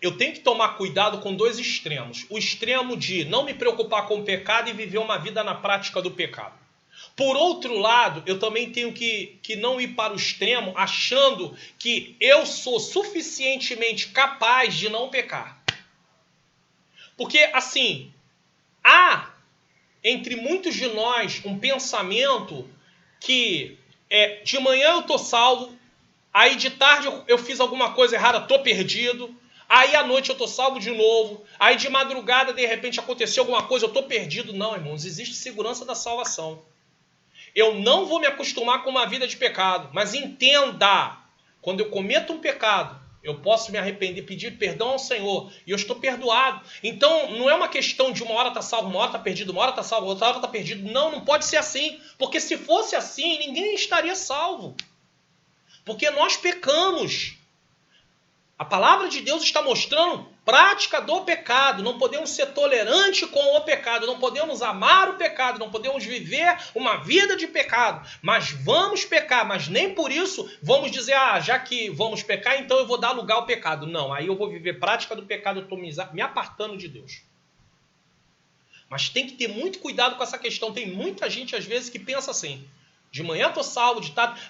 Eu tenho que tomar cuidado com dois extremos. O extremo de não me preocupar com o pecado e viver uma vida na prática do pecado. Por outro lado, eu também tenho que não ir para o extremo achando que eu sou suficientemente capaz de não pecar. Porque, assim, há entre muitos de nós um pensamento que de manhã eu estou salvo, aí de tarde eu fiz alguma coisa errada, estou perdido, aí à noite eu estou salvo de novo, aí de madrugada de repente aconteceu alguma coisa, eu estou perdido. Não, irmãos, existe segurança da salvação. Eu não vou me acostumar com uma vida de pecado, mas entenda, quando eu cometo um pecado, eu posso me arrepender, pedir perdão ao Senhor, e eu estou perdoado. Então, não é uma questão de uma hora está salvo, uma hora está perdido, uma hora está salvo, outra hora está perdido. Não, não pode ser assim. Porque se fosse assim, ninguém estaria salvo. Porque nós pecamos. A palavra de Deus está mostrando prática do pecado. Não podemos ser tolerantes com o pecado. Não podemos amar o pecado. Não podemos viver uma vida de pecado. Mas vamos pecar. Mas nem por isso vamos dizer, já que vamos pecar, então eu vou dar lugar ao pecado. Não, aí eu vou viver prática do pecado. Eu estou me apartando de Deus. Mas tem que ter muito cuidado com essa questão. Tem muita gente, às vezes, que pensa assim. De manhã estou salvo, de tarde.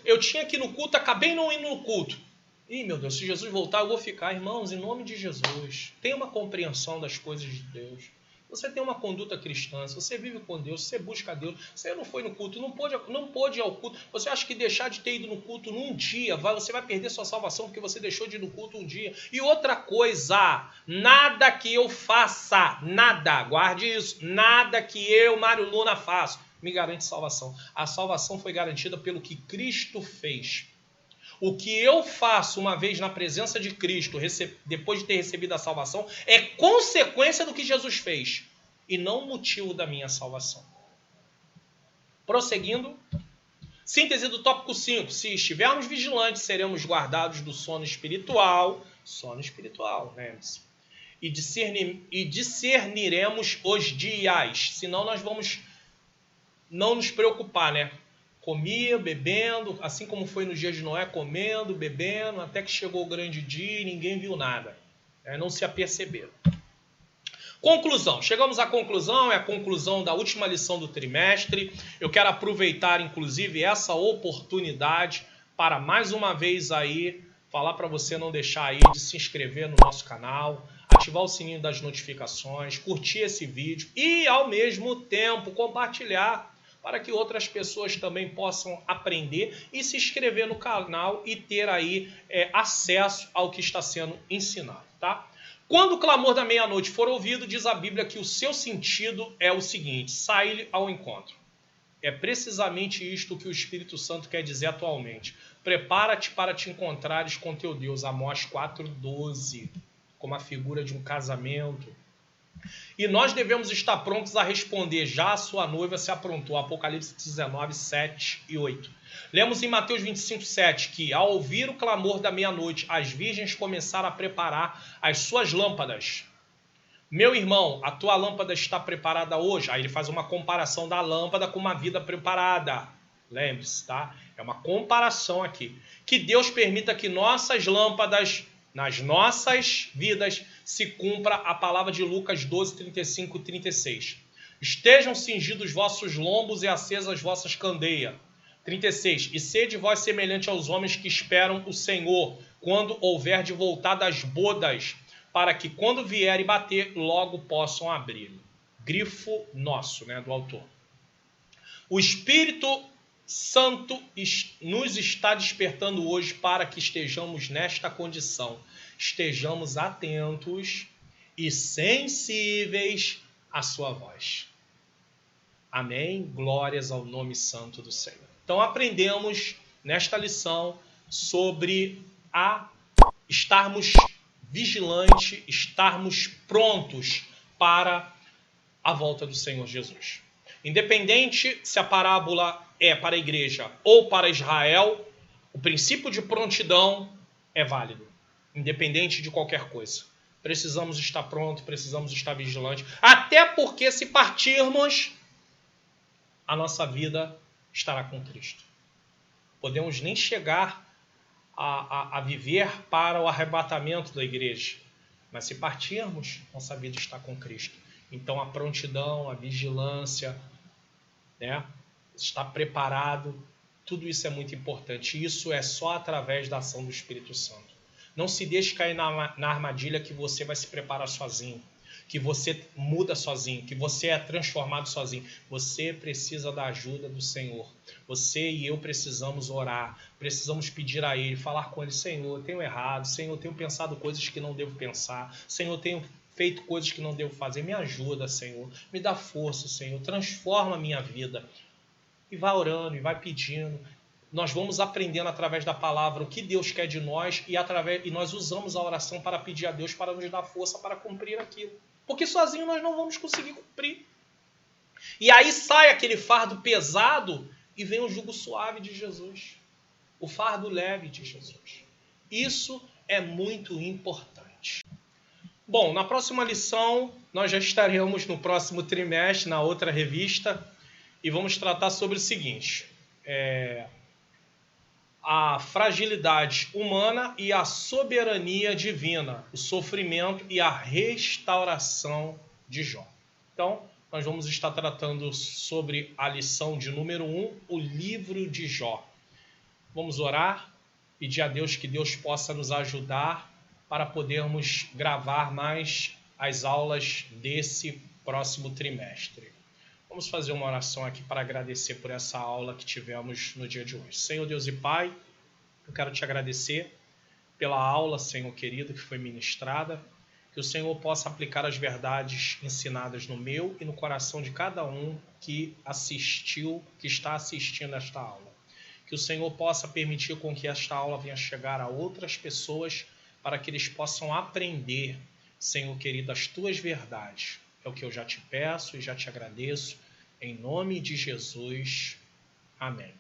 Eu tinha que ir no culto, acabei não indo no culto. Ih, meu Deus, se Jesus voltar, eu vou ficar. Irmãos, em nome de Jesus, tenha uma compreensão das coisas de Deus. Você tem uma conduta cristã, se você vive com Deus, você busca Deus, você não foi no culto, não pôde ir ao culto. Você acha que deixar de ter ido no culto num dia, você vai perder sua salvação porque você deixou de ir no culto um dia. E outra coisa, nada que eu faça, nada, guarde isso, nada que eu, Mário Luna, faço, me garante salvação. A salvação foi garantida pelo que Cristo fez. O que eu faço uma vez na presença de Cristo, depois de ter recebido a salvação, é consequência do que Jesus fez e não motivo da minha salvação. Prosseguindo, síntese do tópico 5. Se estivermos vigilantes, seremos guardados do sono espiritual, lembre-se, e discerniremos os dias, senão nós vamos não nos preocupar, né? Comia, bebendo, assim como foi nos dias de Noé, comendo, bebendo, até que chegou o grande dia e ninguém viu nada. não se aperceberam. Conclusão. Chegamos à conclusão, é a conclusão da última lição do trimestre. Eu quero aproveitar, inclusive, essa oportunidade para, mais uma vez, aí, falar para você não deixar aí de se inscrever no nosso canal, ativar o sininho das notificações, curtir esse vídeo e, ao mesmo tempo, compartilhar para que outras pessoas também possam aprender e se inscrever no canal e ter aí acesso ao que está sendo ensinado, tá? Quando o clamor da meia-noite for ouvido, diz a Bíblia que o seu sentido é o seguinte: sai-lhe ao encontro. É precisamente isto que o Espírito Santo quer dizer atualmente. Prepara-te para te encontrares com teu Deus. Amós 4,12, como a figura de um casamento. E nós devemos estar prontos a responder. Já a sua noiva se aprontou. Apocalipse 19, 7 e 8. Lemos em Mateus 25, 7 que, ao ouvir o clamor da meia-noite, as virgens começaram a preparar as suas lâmpadas. Meu irmão, a tua lâmpada está preparada hoje? Aí ele faz uma comparação da lâmpada com uma vida preparada. Lembre-se, tá? É uma comparação aqui. Que Deus permita que nossas lâmpadas, nas nossas vidas, se cumpra a palavra de Lucas 12, 35 e 36. Estejam cingidos vossos lombos e acesas as vossas candeias. 36. E sede vós semelhante aos homens que esperam o Senhor, quando houver de voltar das bodas, para que quando vier e bater, logo possam abrir. Grifo nosso, né, do autor. O Espírito Santo nos está despertando hoje para que estejamos nesta condição. Estejamos atentos e sensíveis à sua voz. Amém? Glórias ao nome santo do Senhor. Então aprendemos nesta lição sobre estarmos vigilantes, estarmos prontos para a volta do Senhor Jesus. Independente se a parábola é para a igreja ou para Israel, o princípio de prontidão é válido, independente de qualquer coisa. Precisamos estar prontos, precisamos estar vigilantes, até porque se partirmos, a nossa vida estará com Cristo. Podemos nem chegar a viver para o arrebatamento da igreja, mas se partirmos, nossa vida está com Cristo. Então a prontidão, a vigilância, né, estar preparado, tudo isso é muito importante. Isso é só através da ação do Espírito Santo. Não se deixe cair na armadilha que você vai se preparar sozinho, que você muda sozinho, que você é transformado sozinho. Você precisa da ajuda do Senhor. Você e eu precisamos orar, precisamos pedir a Ele, falar com Ele: Senhor, eu tenho errado, Senhor, eu tenho pensado coisas que não devo pensar, Senhor, eu tenho feito coisas que não devo fazer, me ajuda, Senhor, me dá força, Senhor, transforma a minha vida. E vai orando, e vai pedindo. Nós vamos aprendendo através da palavra o que Deus quer de nós e nós usamos a oração para pedir a Deus para nos dar força para cumprir aquilo. Porque sozinho nós não vamos conseguir cumprir. E aí sai aquele fardo pesado e vem o jugo suave de Jesus. O fardo leve de Jesus. Isso é muito importante. Bom, na próxima lição, nós já estaremos no próximo trimestre, na outra revista, e vamos tratar sobre o seguinte: a fragilidade humana e a soberania divina, o sofrimento e a restauração de Jó. Então, nós vamos estar tratando sobre a lição de número 1, o livro de Jó. Vamos orar, pedir a Deus que Deus possa nos ajudar para podermos gravar mais as aulas desse próximo trimestre. Vamos fazer uma oração aqui para agradecer por essa aula que tivemos no dia de hoje. Senhor Deus e Pai, eu quero te agradecer pela aula, Senhor querido, que foi ministrada. Que o Senhor possa aplicar as verdades ensinadas no meu e no coração de cada um que assistiu, que está assistindo esta aula. Que o Senhor possa permitir com que esta aula venha chegar a outras pessoas para que eles possam aprender, Senhor querido, as tuas verdades. É o que eu já te peço e já te agradeço. Em nome de Jesus. Amém.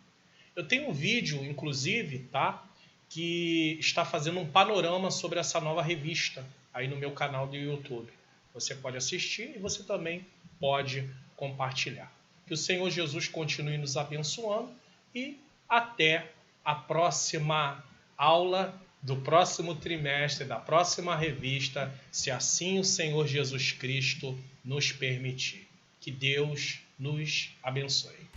Eu tenho um vídeo, inclusive, tá? Que está fazendo um panorama sobre essa nova revista aí no meu canal do YouTube. Você pode assistir e você também pode compartilhar. Que o Senhor Jesus continue nos abençoando e até a próxima aula do próximo trimestre, da próxima revista, se assim o Senhor Jesus Cristo nos permitir. Que Deus nos abençoe.